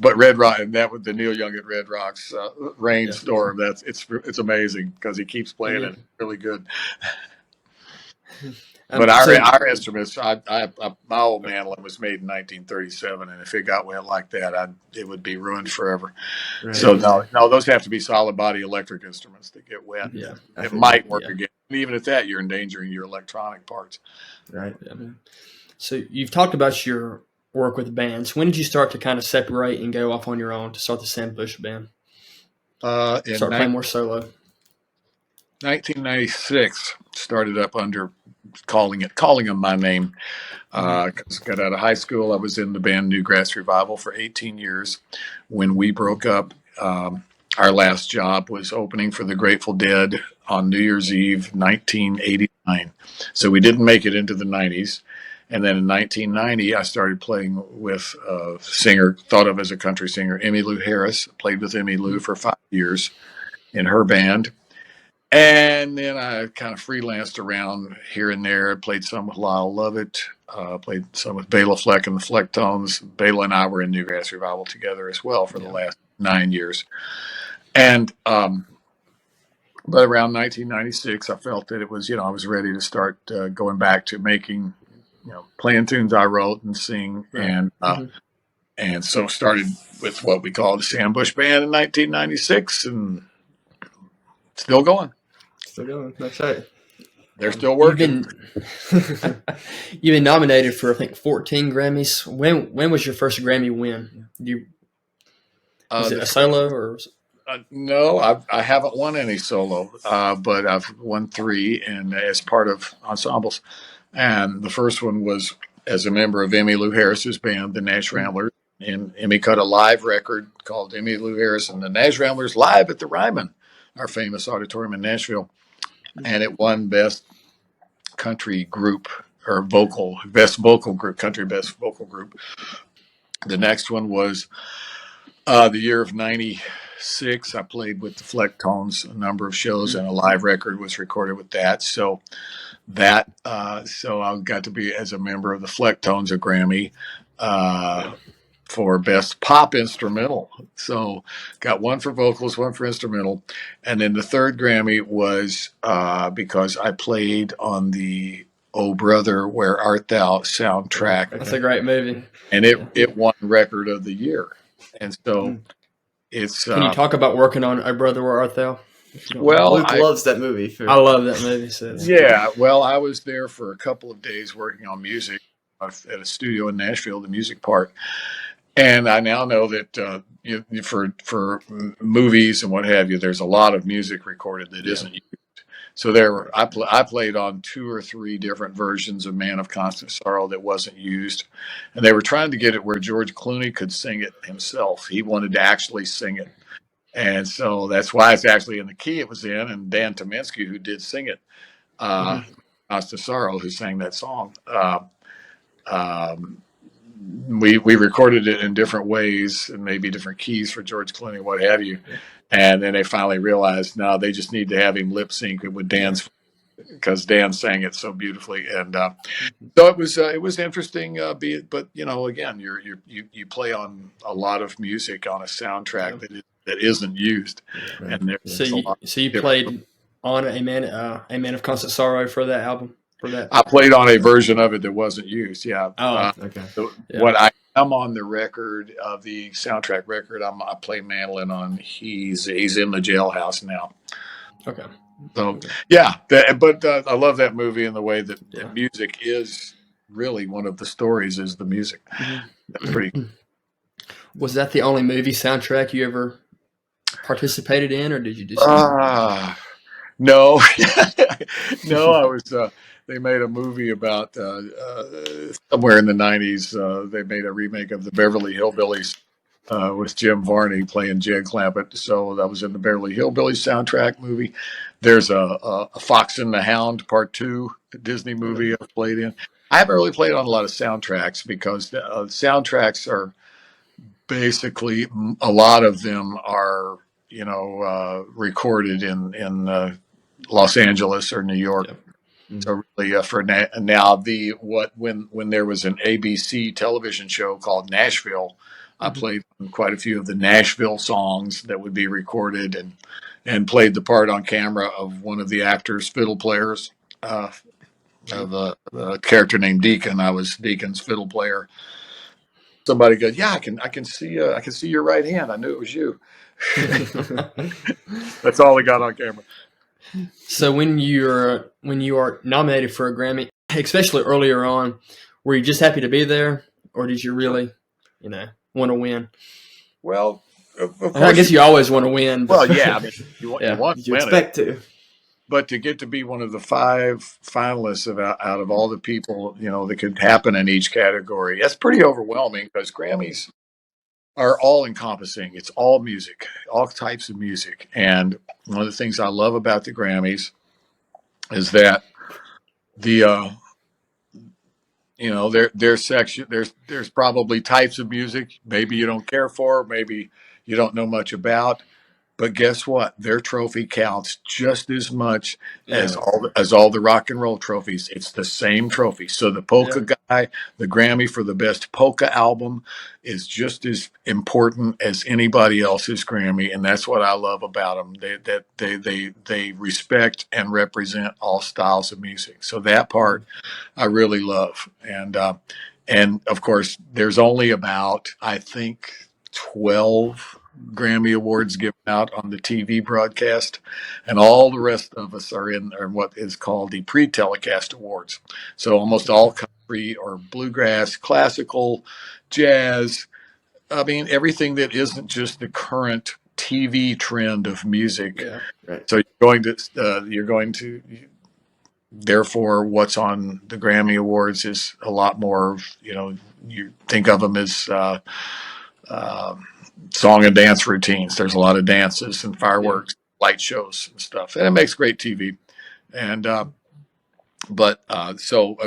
but Red Rock, and that with the Neil Young at Red Rocks rainstorm. It's amazing because he keeps playing it really good. But our instruments, my old mandolin was made in 1937, and if it got wet like that, it would be ruined forever. Right. So no, those have to be solid body electric instruments that get wet. Yeah, it might work again. And even at that, you're endangering your electronic parts. Right. Yeah. So you've talked about your work with bands. When did you start to kind of separate and go off on your own to start the Sam Bush Band? Start playing more solo. 1996 started up under calling them my name. Cause got out of high school, I was in the band Bluegrass Revival for 18 years. When we broke up, our last job was opening for the Grateful Dead on New Year's Eve, 1989. So we didn't make it into the 90s. And then in 1990, I started playing with a singer thought of as a country singer, Emmylou Harris. Played with Emmylou for 5 years in her band. And then I kind of freelanced around here and there. I played some with Lyle Lovett, played some with Bela Fleck and the Flecktones. Bela and I were in Newgrass Revival together as well for the last 9 years. And but around 1996, I felt that it was, I was ready to start going back to making, playing tunes I wrote and sing. Right. And so started with what we call the Sam Bush Band in 1996, and still going. That's right. They're still working. You've been nominated for, I think, 14 Grammys. When was your first Grammy win? Was it a solo or? No, I haven't won any solo, but I've won 3, and as part of ensembles. And the first one was as a member of Emmylou Harris's band, the Nash Ramblers. And Emmy cut a live record called Emmylou Harris and the Nash Ramblers live at the Ryman, our famous auditorium in Nashville. And it won best country group or best vocal group, country best vocal group. The next one was the year of 96. I played with the Flecktones a number of shows, and a live record was recorded with that. So so I got to be, as a member of the Flecktones, a Grammy for best pop instrumental. So got 1 for vocals, 1 for instrumental. And then the third Grammy was because I played on the Oh Brother, Where Art Thou soundtrack. That's a great movie. And it won record of the year. And so it's... Can you talk about working on Oh Brother, Where Art Thou? Well, Luke loves that movie. I love that movie. So. Yeah, well, I was there for a couple of days working on music at a studio in Nashville, the music part. And I now know that for movies and what have you, there's a lot of music recorded that isn't used. So I played on 2 or 3 different versions of Man of Constant Sorrow that wasn't used. And they were trying to get it where George Clooney could sing it himself. He wanted to actually sing it. And so that's why it's actually in the key it was in. And Dan Tominski, who did sing it, Constant Sorrow, who sang that song, we recorded it in different ways and maybe different keys for George Clooney, what have you. And then they finally realized, no, they just need to have him lip sync with Dan's, because Dan sang it so beautifully. And so it was interesting. But again, you play on a lot of music on a soundtrack that isn't used. Right. And so you played on a man of constant sorrow for that album for that. I played on a version of it that wasn't used. Yeah. Oh, okay, yeah, What I am on the record of the soundtrack record, I play mandolin on. He's in the jailhouse now. okay, So okay, yeah, but I love that movie and the way that yeah. music is really one of the stories is the music. That's pretty. Mhm. Was that the only movie soundtrack you ever participated in, or did you just? Ah, no, no. I was. They made a movie about somewhere in the '90s. They made a remake of the Beverly Hillbillies with Jim Varney playing Jed Clampett. So that was in the Beverly Hillbillies soundtrack movie. There's a Fox and the Hound Part Two Disney Okay. movie I've played in. I haven't really played on a lot of soundtracks because soundtracks are basically a lot of them are recorded in Los Angeles or New York. Yep. Mhm. So really, for now, when there was an ABC television show called Nashville, I Mhm. played on quite a few of the Nashville songs that would be recorded and played the part on camera of one of the actors' fiddle players. Uh, Yep. of a character named Deacon. I was Deacon's fiddle player. Somebody goes, "Yeah, I can see your right hand. I knew it was you." That's all we got on camera. So when you are nominated for a Grammy, especially earlier on, were you just happy to be there, or did you really, want to win? Well, of I course guess you always want to win, but well, yeah. I mean, you yeah, want Did to you win it, expect to? but to get to be one of the five finalists out of all the people that could happen in each category, that's pretty overwhelming because Grammys are all encompassing. It's all music, all types of music, and one of the things I love about the Grammys is that the their section there's probably types of music maybe you don't care for, maybe you don't know much about, but guess what? Their trophy counts just as much yeah, as all the rock and roll trophies. It's the same trophy. So the polka yeah, guy, the Grammy for the best polka album, is just as important as anybody else's Grammy, and that's what I love about them. They respect and represent all styles of music. So that part I really love, and of course, there's only about I think 12 Grammy awards given out on the TV broadcast, and all the rest of us are in what is called the pre-telecast awards. So almost all country or bluegrass, classical, jazz. I mean everything that isn't just the current TV trend of music. yeah, Right. So you're going to therefore what's on the Grammy Awards is a lot more. You think of them as uh, song and dance routines. There's a lot of dances and yeah, fireworks, light shows and stuff, and it makes great TV. And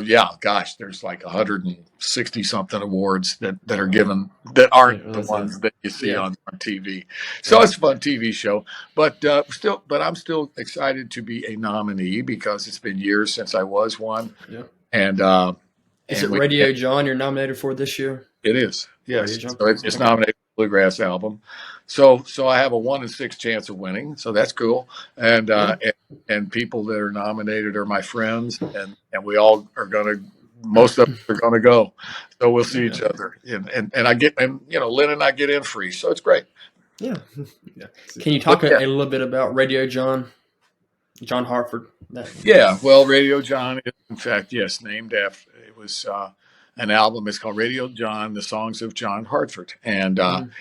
yeah, gosh, there's like 160 something awards that are wow, given that I didn't aren't the realize that. ones that you see Yeah, on TV. So yeah, it's a fun TV show, but I'm still excited to be a nominee because it's been years since I was one, yeah. and Is it we Radio John you're nominated for this year? it is, Radio yes. John. So it's Okay. nominated for Bluegrass album. So I have a 1 in 6 chance of winning. So that's cool. And Yeah, and people that are nominated are my friends, and we all are gonna. Most of us are gonna go. So we'll see yeah, each other. And I get Lynn and I get in free. So it's great. yeah, yeah. Can you But talk a yeah, little bit about Radio John, John Hartford? That. yeah. Well, Radio John is in fact yes named after it was. An album. It's called Radio John: The Songs of John Hartford, and Mhm.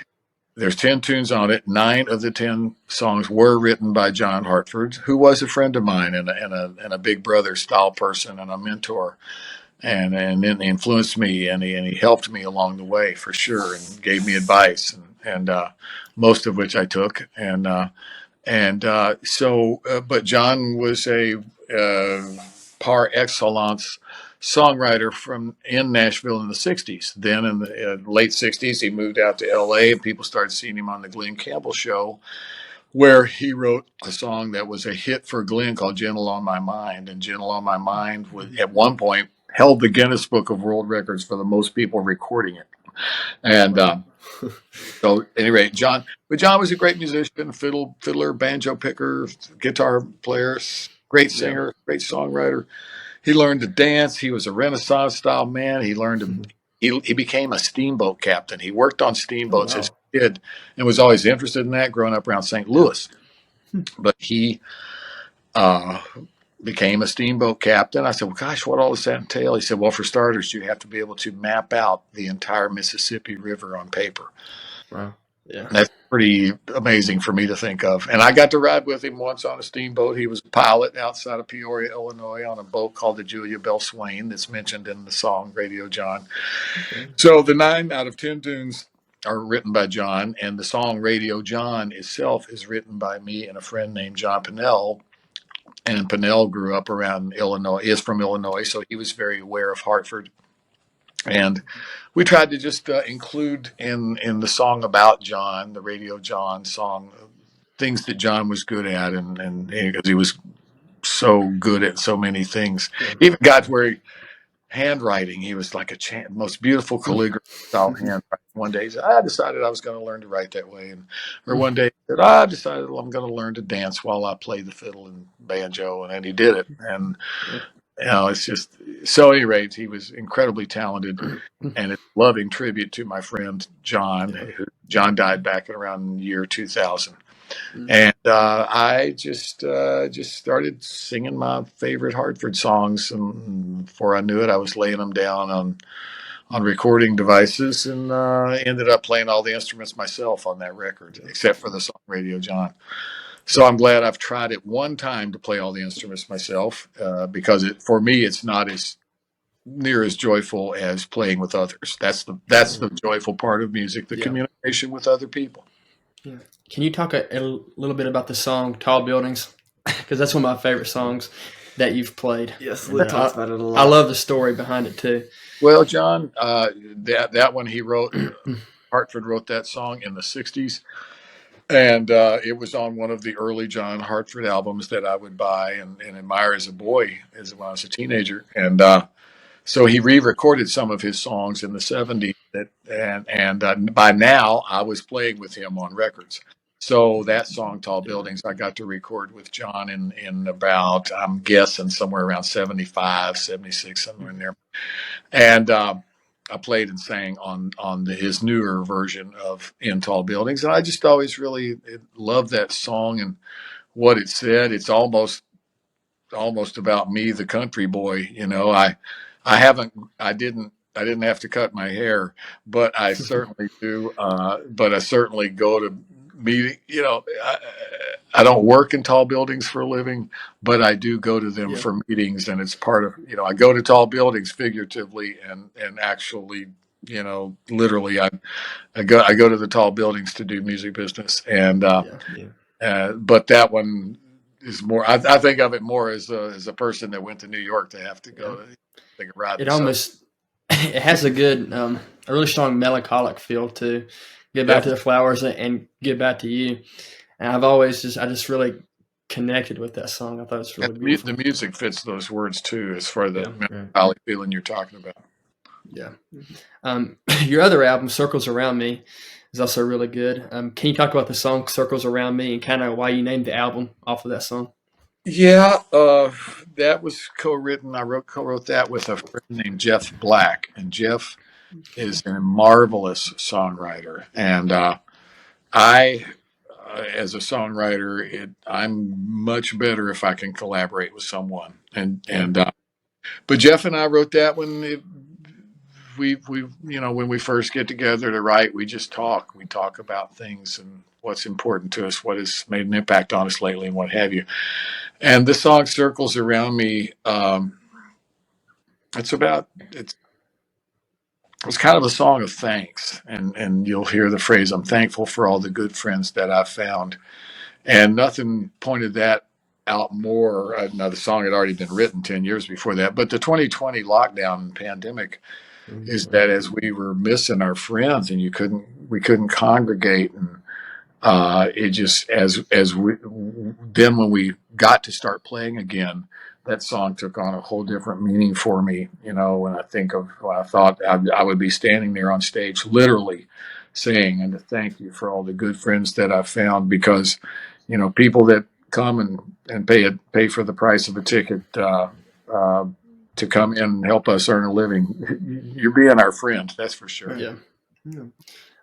there's 10 tunes on it. 9 of the 10 songs were written by John Hartford, who was a friend of mine and a big brother style person and a mentor, and then influenced me and he helped me along the way for sure and gave me advice and most of which I took but John was a par excellence songwriter from in Nashville in the 60s. Then in the late 60s, he moved out to LA and people started seeing him on the Glenn Campbell show where he wrote a song that was a hit for Glenn called Gentle on My Mind. And Gentle on My Mind was at one point held the Guinness Book of World Records for the most people recording it. And Wow. so, at any rate, John was a great musician, fiddler, banjo picker, guitar player, great Yeah. singer, great songwriter. He learned to dance. He was a Renaissance style man. He became a steamboat captain. He worked on Oh steamboats as wow. a kid and was always interested in that growing up around St. Yeah. Louis. But he uh, became a steamboat captain. I said, well, gosh, what all does that entail? He said, well, for starters, you have to be able to map out the entire Mississippi River on paper. Wow. Yeah. That's pretty amazing for me to think of. And I got to ride with him once on a steamboat. He was a pilot outside of Peoria, Illinois, on a boat called the Julia Bell Swain that's mentioned in the song Radio John. Okay. So the 9 out of 10 tunes are written by John, and the song Radio John itself is written by me and a friend named John Pennell. And Pennell grew up around Illinois, is from Illinois, so he was very aware of Hartford. And we tried to just include in the song about John, the Radio John song, things that John was good at, and because he was so good at so many things, Yeah. even got to where handwriting, he was like most beautiful calligraphy style handwriting. One day he said, I decided I was going to learn to write that way, or one day he said, I decided I'm going to learn to dance while I play the fiddle and banjo, and then he did it, and Yeah. it's just so. At any rate, he was incredibly talented, and it's a loving tribute to my friend John. Yeah. John died back in around the year 2000, Mm. and I just started singing my favorite Hartford songs, and before I knew it, I was laying them down on recording devices, and ended up playing all the instruments myself on that record, except for the song Radio John. So I'm glad I've tried it one time to play all the instruments myself, because for me it's not as near as joyful as playing with others. That's the joyful part of music, the Yeah. communication with other people. Yeah. Can you talk a little bit about the song "Tall Buildings"? Because that's one of my favorite songs that you've played. Yes, And, Luke talks about it a lot. I love the story behind it too. Well, John, that one he wrote. Hartford wrote that song in the '60s, and it was on one of the early John Hartford albums that I would buy and admire as a boy, when I was a teenager. And so he re-recorded some of his songs in the '70s. And by now I was playing with him on records. So that song, Tall Buildings, I got to record with John in about, I'm guessing, somewhere around 75, 76, somewhere in there. And I played and sang on his newer version of In Tall Buildings. And I just always really loved that song and what it said. It's almost about me, the country boy. I haven't, I didn't have to cut my hair, but I certainly do. But I certainly go to meeting. I don't work in tall buildings for a living, but I do go to them Yeah. for meetings, and it's part of. I go to tall buildings figuratively and actually. Literally, I go to the tall buildings to do music business, and Yeah. Yeah. but that one is more. I think of it more as a person that went to New York to have to go to take a ride. It almost it has a good, a really strong melancholic feel to get back to the flowers and get back to you. And I just really connected with that song. I thought it was really beautiful. The music fits those words too, as far as the Yeah. melancholy feeling you're talking about. Yeah. Your other album, Circles Around Me, is also really good. Can you talk about the song Circles Around Me and kind of why you named the album off of that song? Yeah, that was co-written. I co-wrote that with a friend named Jeff Black, and Jeff is a marvelous songwriter. And I, as a songwriter, I'm much better if I can collaborate with someone. But Jeff and I wrote that when when we first get together to write, we just talk. We talk about things and what's important to us, what has made an impact on us lately, and what have you. And this song "Circles Around Me," it's kind of a song of thanks, and you'll hear the phrase, "I'm thankful for all the good friends that I've found," and nothing pointed that out more. Now the song had already been written 10 years before that, but the 2020 lockdown and pandemic is that as we were missing our friends and we couldn't congregate, and it just as we then when we got to start playing again, that song took on a whole different meaning for me. When I thought I would be standing there on stage, literally saying, and to thank you for all the good friends that I've found, because, people that come and pay for the price of a ticket, to come in and help us earn a living. You're being our friend, that's for sure. Yeah. Yeah.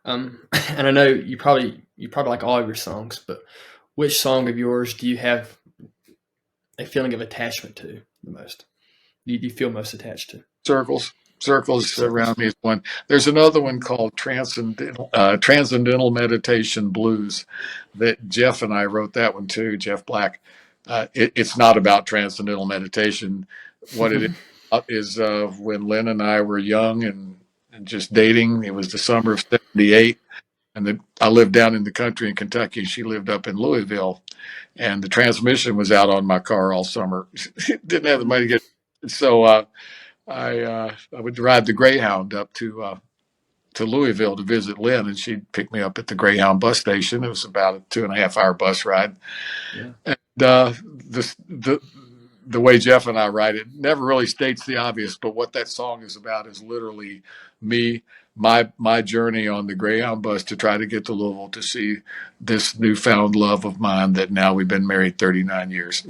And I know you probably like all of your songs, but which song of yours do you have a feeling of attachment to the most? Do you feel most attached to? Circles around me is one. There's another one called Transcendental Meditation Blues that Jeff and I wrote that one too, Jeff Black. It's not about transcendental meditation. What it is when Lynn and I were young and just dating. It was the summer of '78, and I lived down in the country in Kentucky. She lived up in Louisville, and the transmission was out on my car all summer. Didn't have the money to get so. I would drive the Greyhound up to Louisville to visit Lynn, and she'd pick me up at the Greyhound bus station. It was about a 2.5 hour bus ride. Yeah. And the way Jeff and I write it never really states the obvious, but what that song is about is literally me, my journey on the Greyhound bus to try to get to Louisville to see this newfound love of mine that now we've been married 39 years.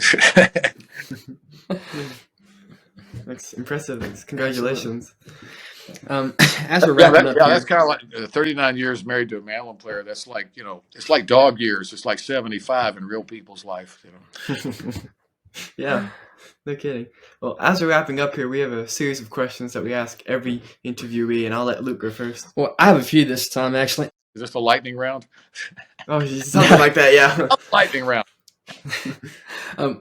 That's impressive. Congratulations. As we're wrapping up here, that's kind of like 39 years married to a mandolin player. That's like, it's like dog years. It's like 75 in real people's life. Yeah, no kidding. Well, as we're wrapping up here, we have a series of questions that we ask every interviewee, and I'll let Luke go first. Well, I have a few this time, actually. Is this a lightning round? Oh, something like that, yeah. Lightning round.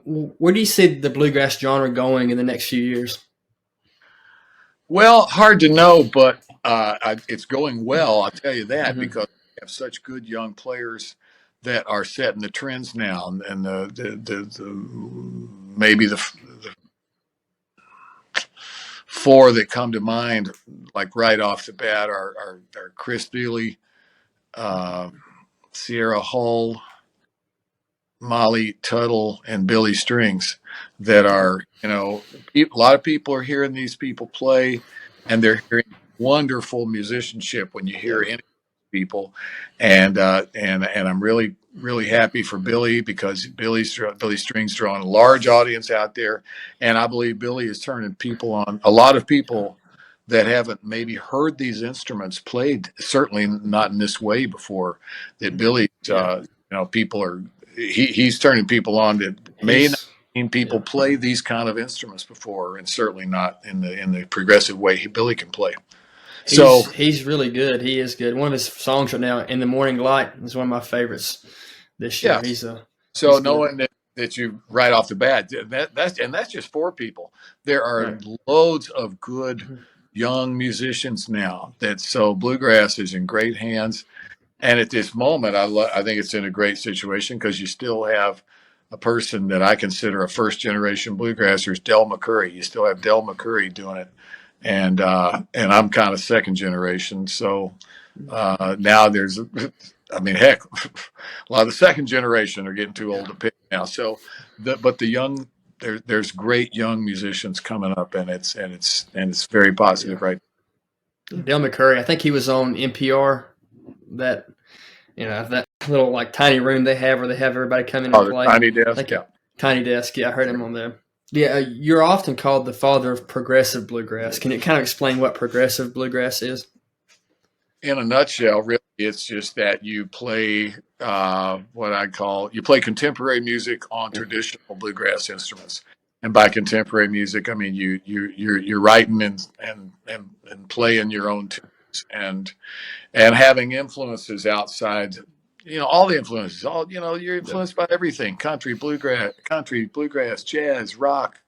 Where do you see the bluegrass genre going in the next few years? Well, hard to know, but it's going well. I'll tell you that, because we have such good young players that are setting the trends now, and maybe the four that come to mind, like right off the bat, are Chris Thiele, Sierra Hull, Molly Tuttle, and Billy Strings, that are, a lot of people are hearing these people play, and they're hearing wonderful musicianship when you hear any people, and I'm really, really happy for Billy, because Billy Strings drawing a large audience out there, and I believe Billy is turning people on. A lot of people that haven't maybe heard these instruments played, certainly not in this way before, that Billy, people are. He's turning people on that may not seen people play these kind of instruments before, and certainly not in the progressive way Billy can play. He's really good. He is good. One of his songs right now, "In the Morning Light," is one of my favorites this year. Yeah. He's knowing that you right off the bat, that's just 4 people. There are loads of good young musicians now. So bluegrass is in great hands. And at this moment, I think it's in a great situation, because you still have a person that I consider a first-generation bluegrasser, Del McCoury. You still have Del McCoury doing it, and I'm kind of second generation. So now there's, heck, a lot of the second generation are getting too old to pick now. So, but the young, there's great young musicians coming up, and it's very positive, right? Del McCoury, I think he was on NPR. That little like tiny room they have where they have everybody come in and play. Tiny desk, Tiny desk. Yeah, I heard him on there. Yeah, you're often called the father of progressive bluegrass. Can you kind of explain what progressive bluegrass is? In a nutshell, really, it's just that you play you play contemporary music on traditional bluegrass instruments. And by contemporary music, I mean you're writing and playing your own tunes, and having influences outside, all the influences, you're influenced by everything: country, bluegrass, jazz, rock,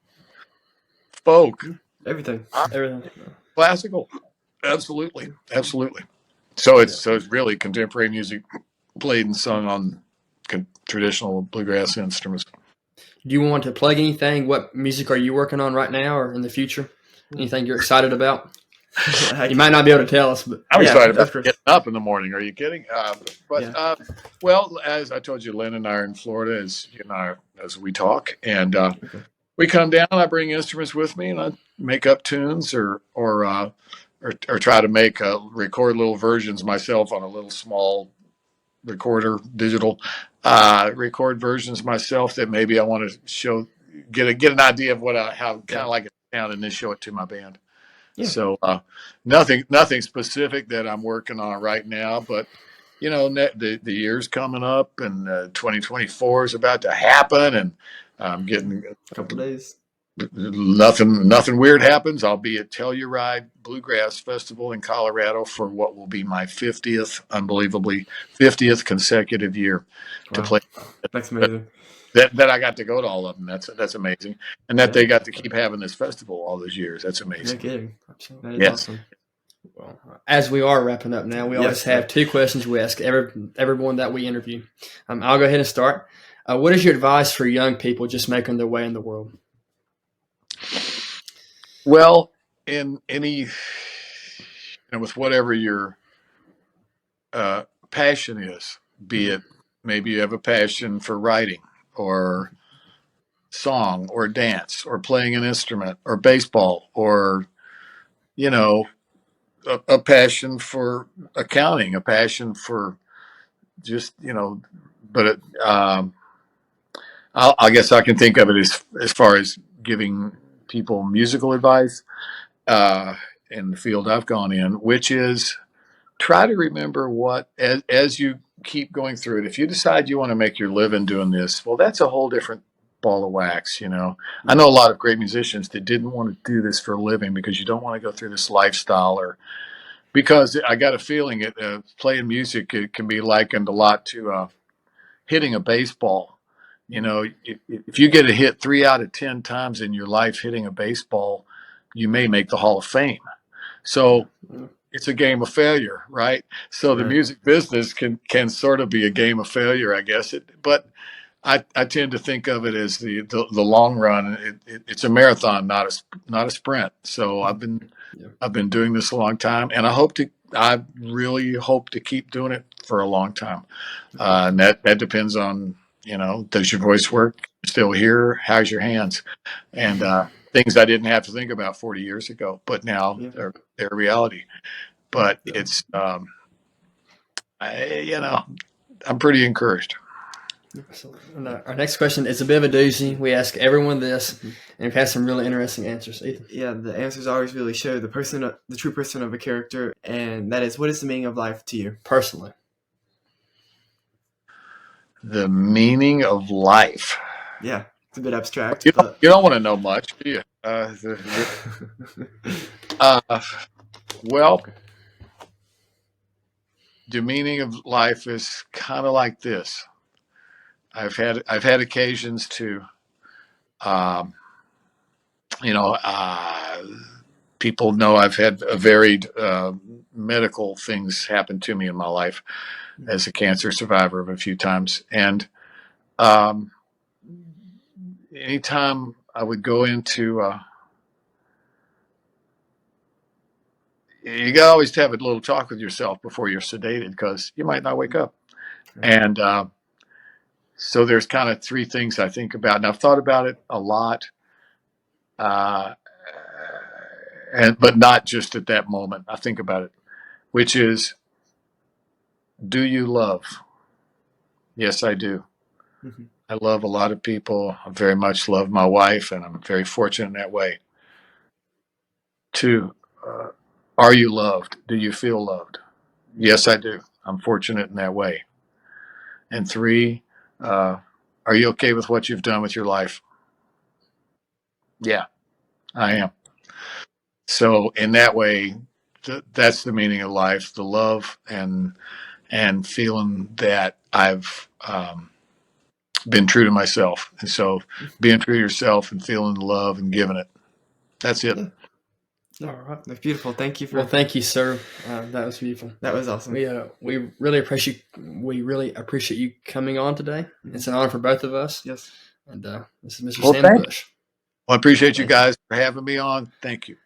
folk, everything, classical. Absolutely. So it's really contemporary music played and sung on traditional bluegrass instruments. Do you want to plug anything? What music are you working on right now or in the future? Anything you're excited about? You might not be able to tell us, but I'm excited about getting up in the morning. Are you kidding? Well, as I told you, Lynn and I are in Florida as we talk, and we come down. I bring instruments with me, and I make up tunes, or try to record little versions myself on a little small recorder, digital, record versions myself that maybe I want to show, get an idea of how kind Yeah. of like it sound, and then show it to my band. Yeah. So nothing specific that I'm working on right now, but the year's coming up, and 2024 is about to happen, and I'm getting A couple days. nothing weird happens. I'll be at Telluride Bluegrass Festival in Colorado for what will be my 50th consecutive year to Wow. play. That's amazing. That I got to go to all of them. That's amazing, and that Yeah. they got to keep having this festival all those years. That's No amazing. kidding. That is Yes. awesome. Well, as we are wrapping up now, we always Yes. have two questions we ask everyone that we interview. I'll go ahead and start. What is your advice for young people just making their way in the world? Well, in with whatever your passion is, be it maybe you have a passion for writing or song or dance or playing an instrument or baseball, or a passion for accounting, a passion for just but I guess I can think of it as far as giving people musical advice uh, in the field I've gone in, which is try to remember what, as you keep going through it, if you decide you want to make your living doing this, well, that's a whole different ball of wax. I know a lot of great musicians that didn't want to do this for a living because you don't want to go through this lifestyle, or because I got a feeling playing music, it can be likened a lot to hitting a baseball. If you get a hit 3 out of 10 times in your life hitting a baseball, you may make the Hall of Fame. So it's a game of failure, right? So the Right. music business can sort of be a game of failure, I guess. But I tend to think of it as the long run. It's a marathon, not a sprint. So I've been doing this a long time, and I really hope to keep doing it for a long time. And that depends on, does your voice work? Still here? How's your hands? And things I didn't have to think about 40 years ago, but now Yeah. they're reality. But Yeah. it's, I'm pretty encouraged. And our next question is a bit of a doozy. We ask everyone this, and we've had some really interesting answers. Ethan. Yeah, the answers always really show the true person of a character, and that is, what is the meaning of life to you Personally. The meaning of life. Yeah, it's a bit abstract, You but don't want to know much, do you? Well, the meaning of life is kind of like this. I've had occasions to, um, people know I've had a varied medical things happen to me in my life as a cancer survivor of a few times, and um, anytime I would go into you got always to have a little talk with yourself before you're sedated, because you might not wake up. And so there's kind of three things I think about, and I've thought about it a lot, uh, but not just at that moment. I think about it, which is, do you love? Yes, I do. Mhm. I love a lot of people. I very much love my wife, and I'm very fortunate in that way. Two, are you loved? Do you feel loved? Yes, I do. I'm fortunate in that way. And three, uh, are you okay with what you've done with your life? Yeah, I am. So in that way, that's the meaning of life: the love, and feeling that I've been true to myself. And so being true to yourself and feeling the love and giving it. That's it. Yeah. All right, that's beautiful. Thank you for Well, thank you, sir. That was beautiful. that. Was awesome. We really appreciate you coming on today. It's an honor for both of us. Yes. And this is Mr. Well, Sam Bush. Well, I appreciate you Thank you. guys for having me on. Thank you.